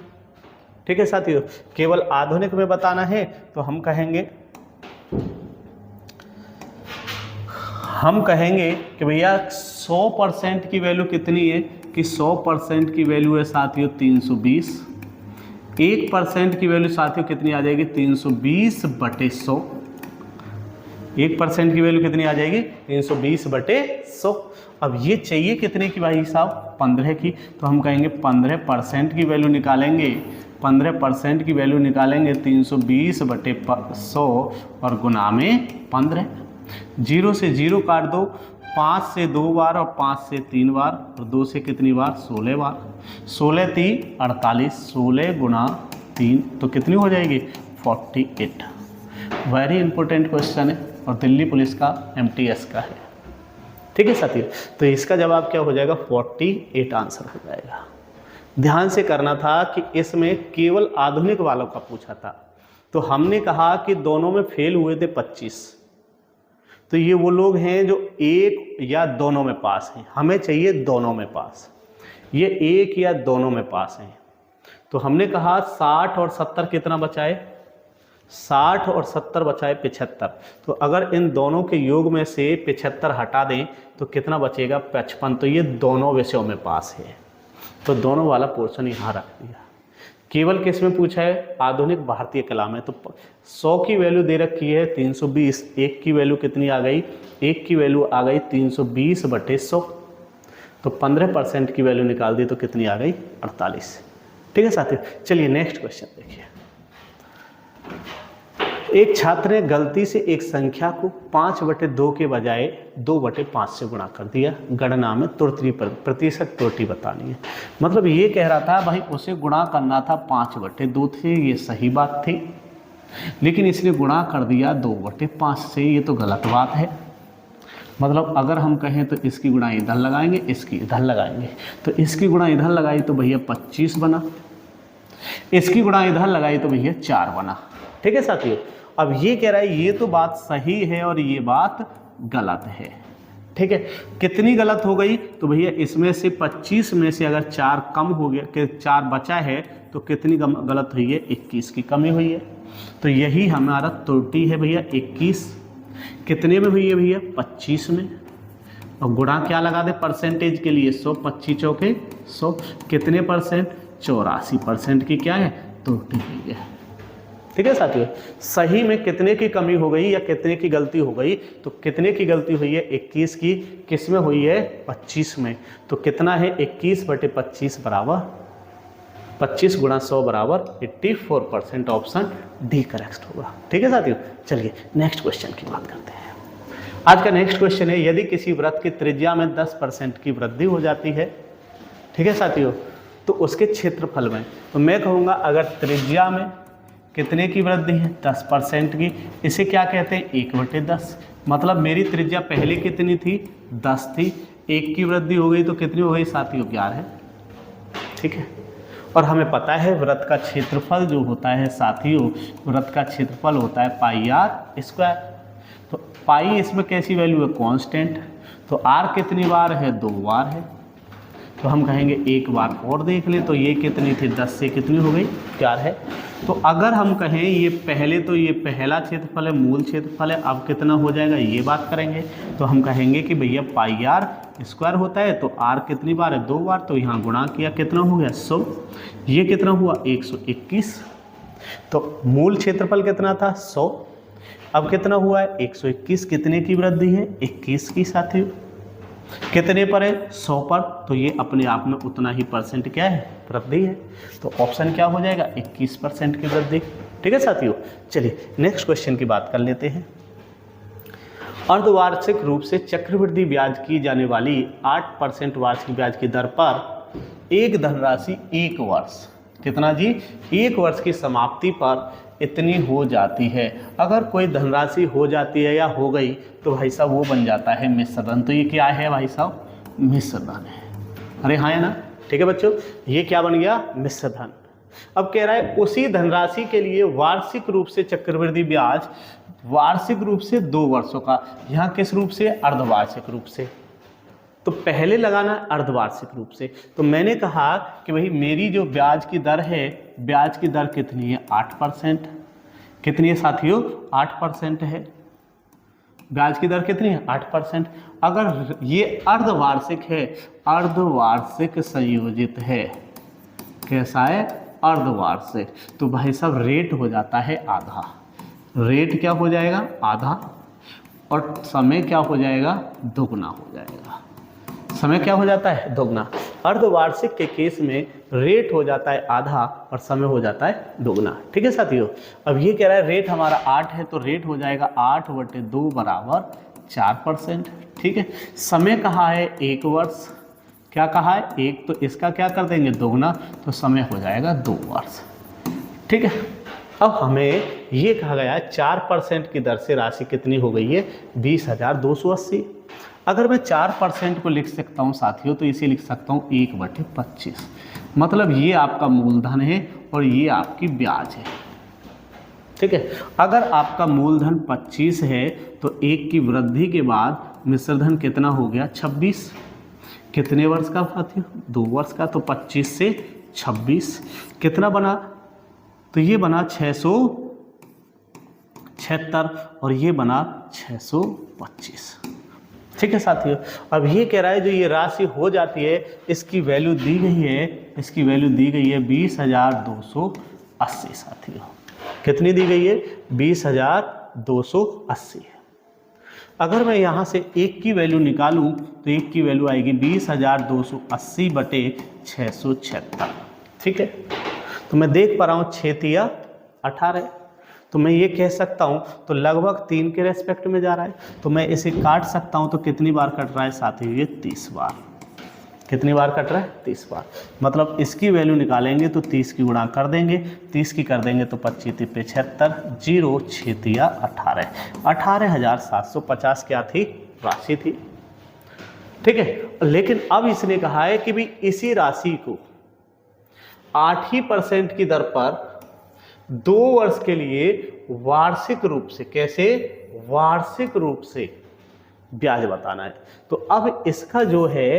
ठीक है साथियों केवल आधुनिक में बताना है तो हम कहेंगे कि भैया 100% की वैल्यू कितनी है कि 100% की वैल्यू है साथियों 320। 1% की वैल्यू साथियों कितनी आ जाएगी 320/100। 1% की वैल्यू कितनी आ जाएगी 320/100। अब ये चाहिए कितने की भाई साहब 15 की, तो हम कहेंगे 15% की वैल्यू निकालेंगे। 15% की वैल्यू निकालेंगे 320/100 और गुना में 15। 0 से 0 काट दो, 5 से 2 बार और 5 से 3 बार और 2 से कितनी बार 16 बार। 16 3 48, 16 गुना 3 तो कितनी हो जाएगी 48। वेरी इंपॉर्टेंट क्वेश्चन है और दिल्ली पुलिस का MTS का है। ठीक है साथियों, तो इसका जवाब क्या हो जाएगा, 48 आंसर हो जाएगा। ध्यान से करना था कि इसमें केवल आधुनिक वालों का पूछा था, तो हमने कहा कि दोनों में फेल हुए थे 25, तो ये वो लोग हैं जो एक या दोनों में पास हैं। हमें चाहिए दोनों में पास, ये एक या दोनों में पास हैं। तो हमने कहा 60 और 70 कितना बचाए, 60 और 70 बचाए 75। तो अगर इन दोनों के योग में से 75 हटा दें तो कितना बचेगा, 55। तो ये दोनों विषयों में पास है, तो दोनों वाला पोर्शन यहाँ रख दिया। केवल किस में पूछा है, आधुनिक भारतीय कला में। तो 100 की वैल्यू दे रखी है 320, एक की वैल्यू कितनी आ गई, एक की वैल्यू आ गई 320/100, तो 15% की वैल्यू निकाल दी तो कितनी आ गई, 48। ठीक है साथियों, चलिए नेक्स्ट क्वेश्चन देखिए। एक छात्र ने गलती से एक संख्या को 5/2 के बजाय 2/5 से गुणा कर दिया। गणना में त्रुटि प्रतिशत त्रुटि बतानी है। मतलब ये कह रहा था भाई उसे गुणा करना था 5/2 से, ये सही बात थी, लेकिन इसने गुणा कर दिया 2/5 से, ये तो गलत बात है। मतलब अगर हम कहें तो इसकी गुणा इधर लगाएंगे, इसकी इधर लगाएंगे, तो इसकी गुणा इधर लगाई तो भैया 25 बना, इसकी गुणा इधर लगाई तो भैया 4 बना। ठीक है साथियों, अब ये कह रहा है ये तो बात सही है और ये बात गलत है। ठीक है, कितनी गलत हो गई, तो भैया इसमें से 25 में से अगर 4 कम हो गया, कि 4 बचा है, तो कितनी गलत हुई है, 21 की कमी हुई है। तो यही हमारा त्रुटि है भैया, 21 कितने में हुई है भैया, 25 में। और गुणा क्या लगा दे परसेंटेज के लिए, 100, 25 चौके 100, कितने परसेंट, 84% की क्या है, त्रुटि हुई है। ठीक है साथियों, सही में कितने की कमी हो गई या कितने की गलती हो गई, तो कितने की गलती हुई है, 21 की, किस में हुई है, 25 में। तो कितना है, 21/25 बराबर 25 × 100 बराबर 84%। ऑप्शन डी करेक्ट होगा। ठीक है साथियों, चलिए नेक्स्ट क्वेश्चन की बात करते हैं। आज का नेक्स्ट क्वेश्चन है, यदि किसी वृत्त की त्रिज्या में 10% की वृद्धि हो जाती है, ठीक है साथियों, तो उसके क्षेत्रफल में, तो मैं कहूँगा अगर त्रिज्या में कितने की वृद्धि है, 10% की, इसे क्या कहते हैं, 1/10। मतलब मेरी त्रिज्या पहले कितनी थी, 10 थी, 1 की वृद्धि हो गई तो कितनी हो गई साथियों, 11। ठीक है, और हमें पता है वृत्त का क्षेत्रफल जो होता है साथियों, वृत्त का क्षेत्रफल होता है πr²। तो पाई इसमें कैसी वैल्यू है, कांस्टेंट। तो r कितनी बार है, 2 बार है, तो हम कहेंगे एक बार और देख लें। तो ये कितनी थी, 10 से कितनी हो गई, 4 है। तो अगर हम कहें ये पहले, तो ये पहला क्षेत्रफल है, मूल क्षेत्रफल है, अब कितना हो जाएगा, ये बात करेंगे। तो हम कहेंगे कि भैया πr² होता है, तो r कितनी बार है, 2 बार, तो यहाँ गुणा किया कितना हो गया, 100। ये कितना हुआ, 121। तो मूल क्षेत्रफल कितना था, 100, अब कितना हुआ है, 121। कितने की वृद्धि है, 21 की साथियों। कितने पर है, 100 पर, तो ये अपने आप में उतना ही परसेंट क्या है, वृद्धि है। तो ऑप्शन क्या हो जाएगा, 21% की वृद्धि। ठीक है साथियों, चलिए नेक्स्ट क्वेश्चन की बात कर लेते हैं। अर्धवार्षिक रूप से चक्रवृद्धि ब्याज की जाने वाली 8% वार्षिक ब्याज की दर पर एक धनराशि 1 वर्ष, कितना जी, 1 वर्ष की समाप्ति पर इतनी हो जाती है। अगर कोई धनराशि हो जाती है या हो गई तो भाई साहब वो बन जाता है मिश्र धन। तो ये क्या है भाई साहब, मिश्र धन है। अरे हाँ है ना, ठीक है बच्चों, ये क्या बन गया, मिश्र धन। अब कह रहा है उसी धनराशि के लिए वार्षिक रूप से चक्रवृद्धि ब्याज, वार्षिक रूप से 2 वर्षों का, यहाँ किस रूप से, अर्धवार्षिक रूप से। तो पहले लगाना अर्धवार्षिक रूप से। तो मैंने कहा कि भाई मेरी जो ब्याज की दर है, ब्याज की दर कितनी है, 8%। कितनी है साथियों, 8% है। ब्याज की दर कितनी है, 8%। अगर ये अर्धवार्षिक है, अर्धवार्षिक संयोजित है, कैसा है, अर्धवार्षिक, तो भाई साहब रेट हो जाता है आधा। रेट क्या हो जाएगा, आधा, और समय क्या हो जाएगा, दोगुना हो जाएगा। समय क्या हो जाता है, दोगुना। अर्धवार्षिक के केस में रेट हो जाता है आधा और समय हो जाता है दोगुना। ठीक है साथियों, अब ये कह रहा है रेट हमारा 8 है, तो रेट हो जाएगा 8/2 बराबर 4%। ठीक है, समय कहाँ है, 1 वर्ष, क्या कहा है, 1, तो इसका क्या कर देंगे, दोगुना, तो समय हो जाएगा 2 वर्ष। ठीक है, अब हमें ये कहा गया है 4% की दर से राशि कितनी हो गई है, 20,280। अगर मैं 4% को लिख सकता हूँ साथियों, तो इसे लिख सकता हूँ 1/25। मतलब ये आपका मूलधन है और ये आपकी ब्याज है। ठीक है, अगर आपका मूलधन 25 है तो 1 की वृद्धि के बाद मिश्रधन कितना हो गया, 26। कितने वर्ष का साथियों, 2 वर्ष का। तो 25 से 26 कितना बना, तो ये बना 676 और ये बना 625। ठीक है साथियों, अब ये कह रहा है जो ये राशि हो जाती है इसकी वैल्यू दी गई है, इसकी वैल्यू दी गई है 20,280 साथियों। कितनी दी गई है, 20,280। अगर मैं यहाँ से 1 की वैल्यू निकालूं तो 1 की वैल्यू आएगी 20,280 बटे 676। ठीक है, तो मैं देख पा रहा हूँ 6 तिया 18, तो मैं ये कह सकता हूँ तो लगभग 3 के रेस्पेक्ट में जा रहा है, तो मैं इसे काट सकता हूँ। तो कितनी बार कट रहा है साथियों, ये 30 बार। कितनी बार कट रहा है, 30 बार। मतलब इसकी वैल्यू निकालेंगे तो 30 की गुणा कर देंगे, 30 की कर देंगे तो 25 × 75, 0 6 तिया 18, 18,750 क्या थी, राशि थी। ठीक है, लेकिन अब इसने कहा है कि भी इसी राशि को 8% की दर पर 2 वर्ष के लिए वार्षिक रूप से, कैसे, वार्षिक रूप से ब्याज बताना है। तो अब इसका जो है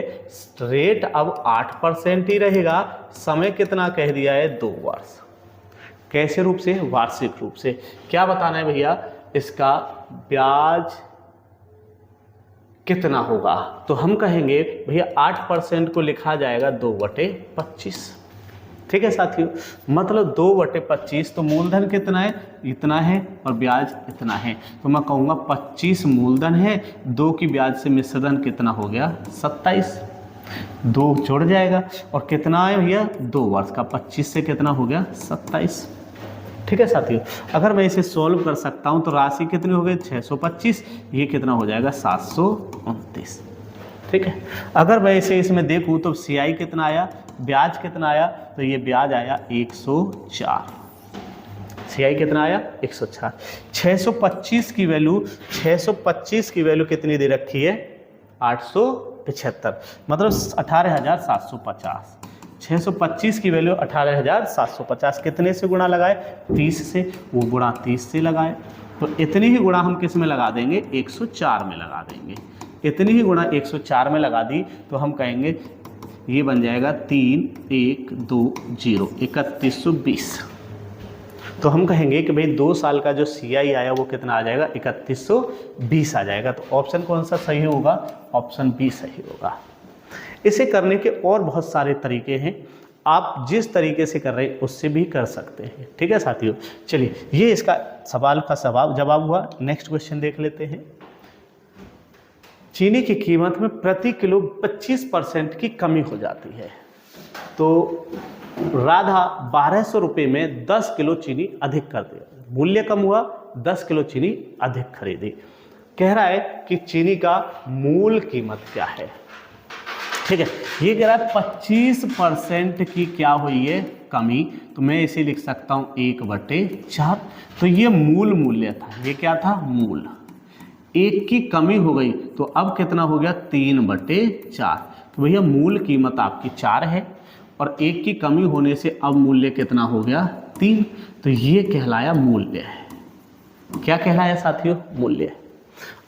रेट अब 8% ही रहेगा। समय कितना कह दिया है, 2 वर्ष। कैसे रूप से, वार्षिक रूप से। क्या बताना है भैया, इसका ब्याज कितना होगा, तो हम कहेंगे भैया 8% को लिखा जाएगा 2/25। ठीक है साथियों, मतलब 2/25। तो मूलधन कितना है, इतना है, और ब्याज इतना है। तो मैं कहूँगा 25 मूलधन है, 2 की ब्याज से मिश्रधन कितना हो गया, 27। 2 जुड़ जाएगा और कितना है भैया, 2 वर्ष का। 25 से कितना हो गया, 27। ठीक है साथियों, अगर मैं इसे सॉल्व कर सकता हूँ तो राशि कितनी हो गई, 625। ये कितना हो जाएगा, 729। ठीक है, अगर मैं इसे इसमें देखूँ तो CI कितना आया, ब्याज कितना आया, तो ये ब्याज आया 104। CI कितना आया, 104। 625 की वैल्यू, 625 की वैल्यू कितनी दे रखी है, 875। मतलब 18,750। 625 की वैल्यू 18,750। कितने से गुणा लगाए, 30 से। वो गुणा 30 से लगाए, तो इतनी ही गुणा हम किस में लगा देंगे, 104 में लगा देंगे। इतनी ही गुणा 104 में लगा दी तो हम कहेंगे ये बन जाएगा 3120, 3120। तो हम कहेंगे कि भाई 2 साल का जो CI आया वो कितना आ जाएगा, 3120 आ जाएगा। तो ऑप्शन कौन सा सही होगा, ऑप्शन बी सही होगा। इसे करने के और बहुत सारे तरीके हैं, आप जिस तरीके से कर रहे हैं उससे भी कर सकते हैं। ठीक है साथियों, चलिए ये इसका सवाल का जवाब हुआ। नेक्स्ट क्वेश्चन देख लेते हैं। चीनी की कीमत में प्रति किलो 25% की कमी हो जाती है, तो राधा 1200 रुपये में 10 किलो चीनी अधिक कर दे। मूल्य कम हुआ, 10 किलो चीनी अधिक खरीदी। कह रहा है कि चीनी का मूल कीमत क्या है। ठीक है, ये कह रहा है 25% की क्या हुई है, कमी। तो मैं इसे लिख सकता हूँ 1/4। तो ये मूल मूल्य था, ये क्या था, मूल। 1 की कमी हो गई तो अब कितना हो गया, 3/4। तो भैया मूल कीमत आपकी 4 है और 1 की कमी होने से अब मूल्य कितना हो गया, 3। तो ये कहलाया मूल्य है। क्या कहलाया साथियों, मूल्य।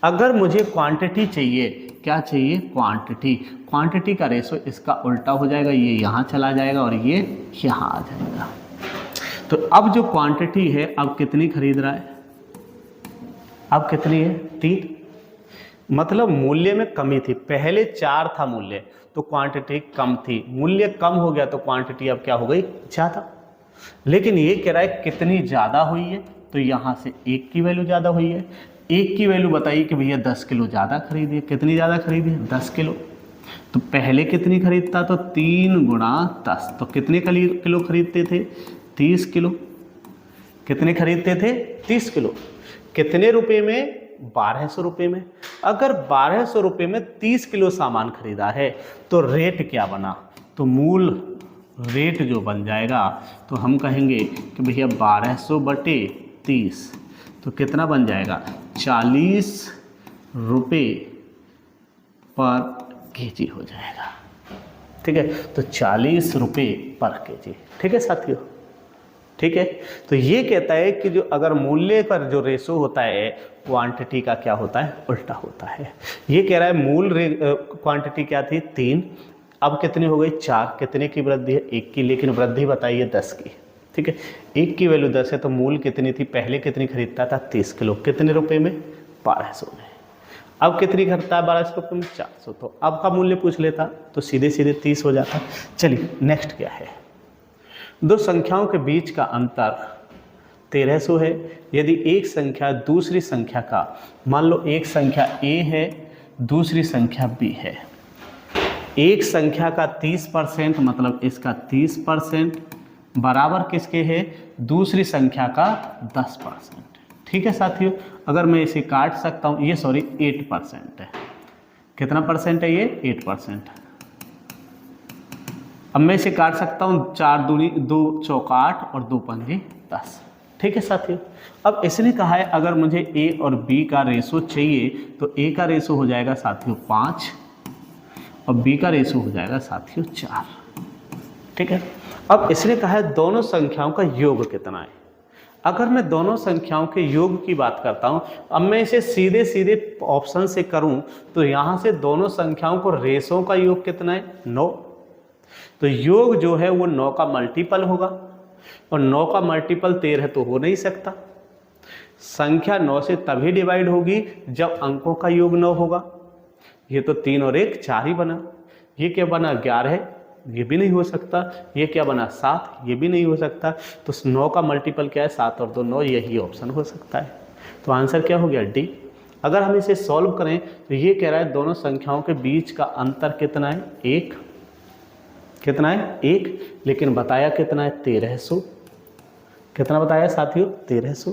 अगर मुझे क्वांटिटी चाहिए, क्या चाहिए, क्वांटिटी। क्वांटिटी का रेशो इसका उल्टा हो जाएगा, ये यहाँ चला जाएगा और ये यहाँ आ जाएगा। तो अब जो क्वांटिटी है, अब कितनी खरीद रहा है, अब कितनी है, 3। मतलब मूल्य में कमी थी, पहले 4 था मूल्य तो क्वांटिटी कम थी, मूल्य कम हो गया तो क्वांटिटी अब क्या हो गई, ज़्यादा। लेकिन ये कह रहा है कितनी ज़्यादा हुई है, तो यहाँ से 1 की वैल्यू ज़्यादा हुई है। 1 की वैल्यू बताइए कि भैया 10 किलो ज़्यादा खरीदिए। कितनी ज़्यादा खरीदी, 10 किलो। तो पहले कितनी खरीदता, तो 3 × 10। तो कितने किलो खरीदते थे, 30 किलो। कितने खरीदते थे, 30 किलो। कितने रुपए में, 1200 रुपये में। अगर 1200 रुपये में 30 किलो सामान खरीदा है तो रेट क्या बना, तो मूल रेट जो बन जाएगा तो हम कहेंगे कि भैया 1200/30 तो कितना बन जाएगा 40 रुपये पर केजी हो जाएगा। ठीक है, तो 40 रुपये पर केजी। ठीक है साथियों, ठीक है। तो ये कहता है कि जो अगर मूल्य पर जो रेशो होता है क्वांटिटी का क्या होता है, उल्टा होता है। ये कह रहा है मूल क्वांटिटी क्या थी 3, अब कितनी हो गई 4, कितने की वृद्धि है 1 की, लेकिन वृद्धि बताइए 10 की। ठीक है, 1 की वैल्यू 10 है तो मूल कितनी थी, पहले कितनी खरीदता था 30 किलो, कितने रुपए में 1200 में। अब कितनी खरीदता है 1200 रुपये में 400, तो अब का मूल्य पूछ लेता तो सीधे सीधे 30 हो जाता। चलिए नेक्स्ट क्या है, दो संख्याओं के बीच का अंतर 1300 है। यदि एक संख्या दूसरी संख्या का, मान लो एक संख्या a है दूसरी संख्या b है, एक संख्या का 30% मतलब इसका 30% बराबर किसके है, दूसरी संख्या का 10%। ठीक है साथियों, अगर मैं इसे काट सकता हूँ, ये सॉरी 8% है, कितना परसेंट है ये 8%। अब मैं इसे काट सकता हूँ 4 दूनी 2 चौका 8 और 2 पंजे 10। ठीक है साथियों, अब इसने कहा है अगर मुझे a और b का रेशो चाहिए तो a का रेशो हो जाएगा साथियों 5 और b का रेशो हो जाएगा साथियों 4। ठीक है, अब इसने कहा है दोनों संख्याओं का योग कितना है। अगर मैं दोनों संख्याओं के योग की बात करता हूं, अब मैं इसे सीधे सीधे ऑप्शन से करूं तो यहां से दोनों संख्याओं को रेशों का योग कितना है 9, तो योग जो है वो 9 का मल्टीपल होगा और 9 का मल्टीपल 13 तो हो नहीं सकता। संख्या 9 से तभी डिवाइड होगी जब अंकों का योग 9 होगा। ये तो 3 और 1 4 ही बना, ये क्या बना 11, ये भी नहीं हो सकता, ये क्या बना 7, ये भी नहीं हो सकता। तो 9 का मल्टीपल क्या है 7 और 2 9, यही ऑप्शन हो सकता है। तो आंसर क्या हो गया डी। अगर हम इसे सॉल्व करें तो ये कह रहा है दोनों संख्याओं के बीच का अंतर कितना है 1, कितना है 1, लेकिन बताया कितना है 1300। कितना बताया साथियों 1300।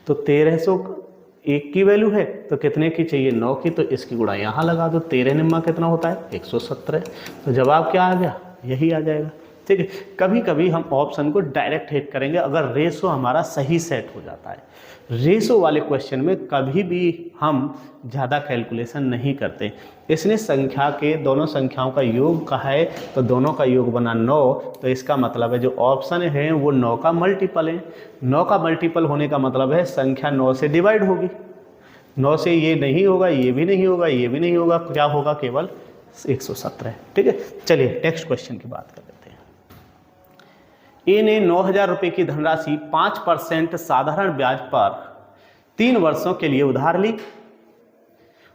तो 1300 1 की वैल्यू है तो कितने की चाहिए 9 की, तो इसकी गुणा यहाँ लगा दो, 13 निम्मा कितना होता है 117। तो जवाब क्या आ गया, यही आ जाएगा। ठीक है, कभी कभी हम ऑप्शन को डायरेक्ट हिट करेंगे अगर रेशो हमारा सही सेट हो जाता है। रेशो वाले क्वेश्चन में कभी भी हम ज़्यादा कैलकुलेशन नहीं करते। इसने संख्या के दोनों संख्याओं का योग कहा है तो दोनों का योग बना 9, तो इसका मतलब है जो ऑप्शन है वो 9 का मल्टीपल है। 9 का मल्टीपल होने का मतलब है संख्या 9 से डिवाइड होगी। 9 से ये नहीं होगा, ये भी नहीं होगा, ये भी नहीं होगा, क्या होगा केवल 117। ठीक है, चलिए नेक्स्ट क्वेश्चन की बात कर लेते हैं। ए ने 9000 रुपये की धनराशि 5% साधारण ब्याज पर 3 वर्षों के लिए उधार ली।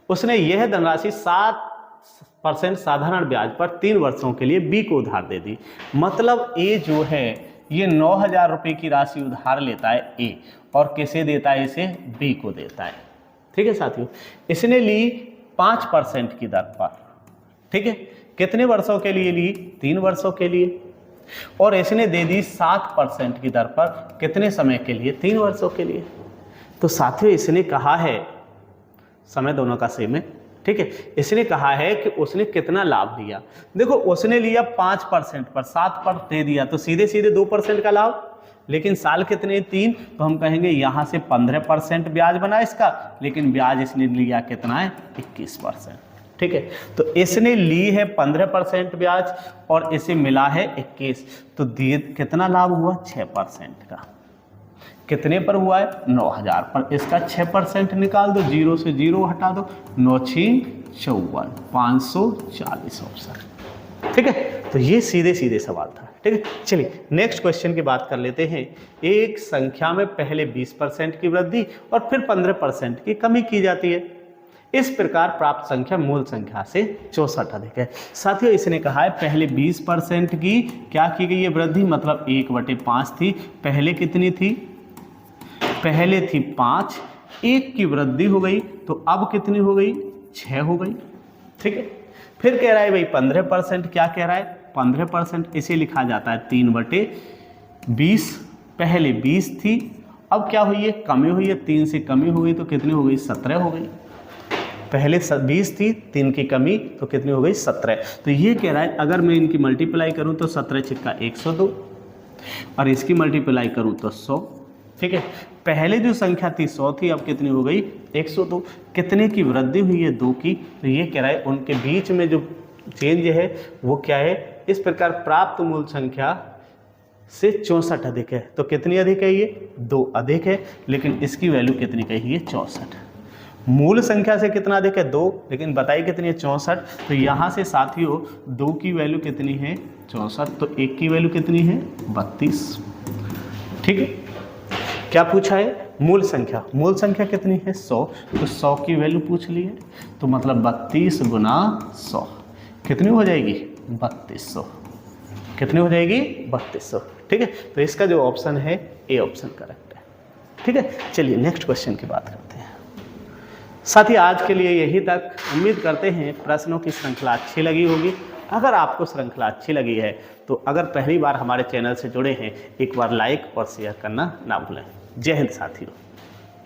उसने यह धनराशि 7% साधारण ब्याज पर 3 वर्षों के लिए बी को उधार दे दी। मतलब ए जो है ये 9000 रुपये की राशि उधार लेता है ए, और किसे देता है, इसे बी को देता है। ठीक है साथियों, इसने ली 5% की दर पर। ठीक है, कितने वर्षों के लिए ली, 3 वर्षों के लिए, और इसने दे दी 7% की दर पर, कितने समय के लिए, 3 वर्षों के लिए। तो साथियों इसने कहा है, समय दोनों का सेम है। ठीक है, इसने कहा है कि उसने कितना लाभ लिया। देखो उसने लिया 5% पर, 7 पर दे दिया तो सीधे सीधे 2% का लाभ, लेकिन साल कितने 3, तो हम कहेंगे यहाँ से 15% ब्याज बना इसका, लेकिन ब्याज इसने लिया कितना है 21%। ठीक है, तो इसने ली है 15% ब्याज और इसे मिला है 21, तो दिए कितना लाभ हुआ 6% का। कितने पर हुआ है 9000 पर, इसका 6% निकाल दो, 0 से 0 हटा दो, 9 6 54, 540 ऑप्शन। ठीक है, तो ये सीधे सीधे सवाल था। ठीक है, चलिए नेक्स्ट क्वेश्चन की बात कर लेते हैं। एक संख्या में पहले 20% की वृद्धि और फिर 15% की कमी की जाती है। इस प्रकार प्राप्त संख्या मूल संख्या से 64 अधिक है। साथियों इसने कहा है पहले 20% की क्या की गई है वृद्धि, मतलब 1/5 थी, पहले कितनी थी, पहले थी 5, 1 की वृद्धि हो गई तो अब कितनी हो गई 6 हो गई। ठीक है, फिर कह रहा है भाई 15%, क्या कह रहा है 15%, इसे लिखा जाता है 3/20। पहले 20 थी, अब क्या हुई है कमी हुई है, 3 से कमी हो गई तो कितनी हो गई 17 हो गई। पहले 20 थी, 3 की कमी तो कितनी हो गई 17। तो ये कह रहा है अगर मैं इनकी मल्टीप्लाई करूं तो 17 छिक्का 102 और इसकी मल्टीप्लाई करूं तो 100। ठीक है, पहले जो संख्या थी 100 थी, अब कितनी हो गई 102। कितने की वृद्धि हुई है 2 की। तो ये कह रहा है उनके बीच में जो चेंज है वो क्या है। इस प्रकार प्राप्त मूल संख्या से 64 अधिक है। तो कितनी अधिक है ये 2 अधिक है, लेकिन इसकी वैल्यू कितनी कही है 64। मूल संख्या से कितना अधिक है 2, लेकिन बताइए कितनी है 64। तो यहाँ से साथियों 2 की वैल्यू कितनी है 64, तो 1 की वैल्यू कितनी है 32। ठीक है, क्या पूछा है मूल संख्या। मूल संख्या कितनी है 100, तो 100 की वैल्यू पूछ ली है। तो मतलब 32 गुना 100 कितनी हो जाएगी 3200। कितनी हो जाएगी 3200। ठीक है, तो इसका जो ऑप्शन है ए ऑप्शन करेक्ट है। ठीक है, चलिए नेक्स्ट क्वेश्चन की बात करते हैं। साथी आज के लिए यही तक। उम्मीद करते हैं प्रश्नों की श्रृंखला अच्छी लगी होगी। अगर आपको श्रृंखला अच्छी लगी है तो अगर पहली बार हमारे चैनल से जुड़े हैं, एक बार लाइक और शेयर करना ना भूलें। जय हिंद साथियों।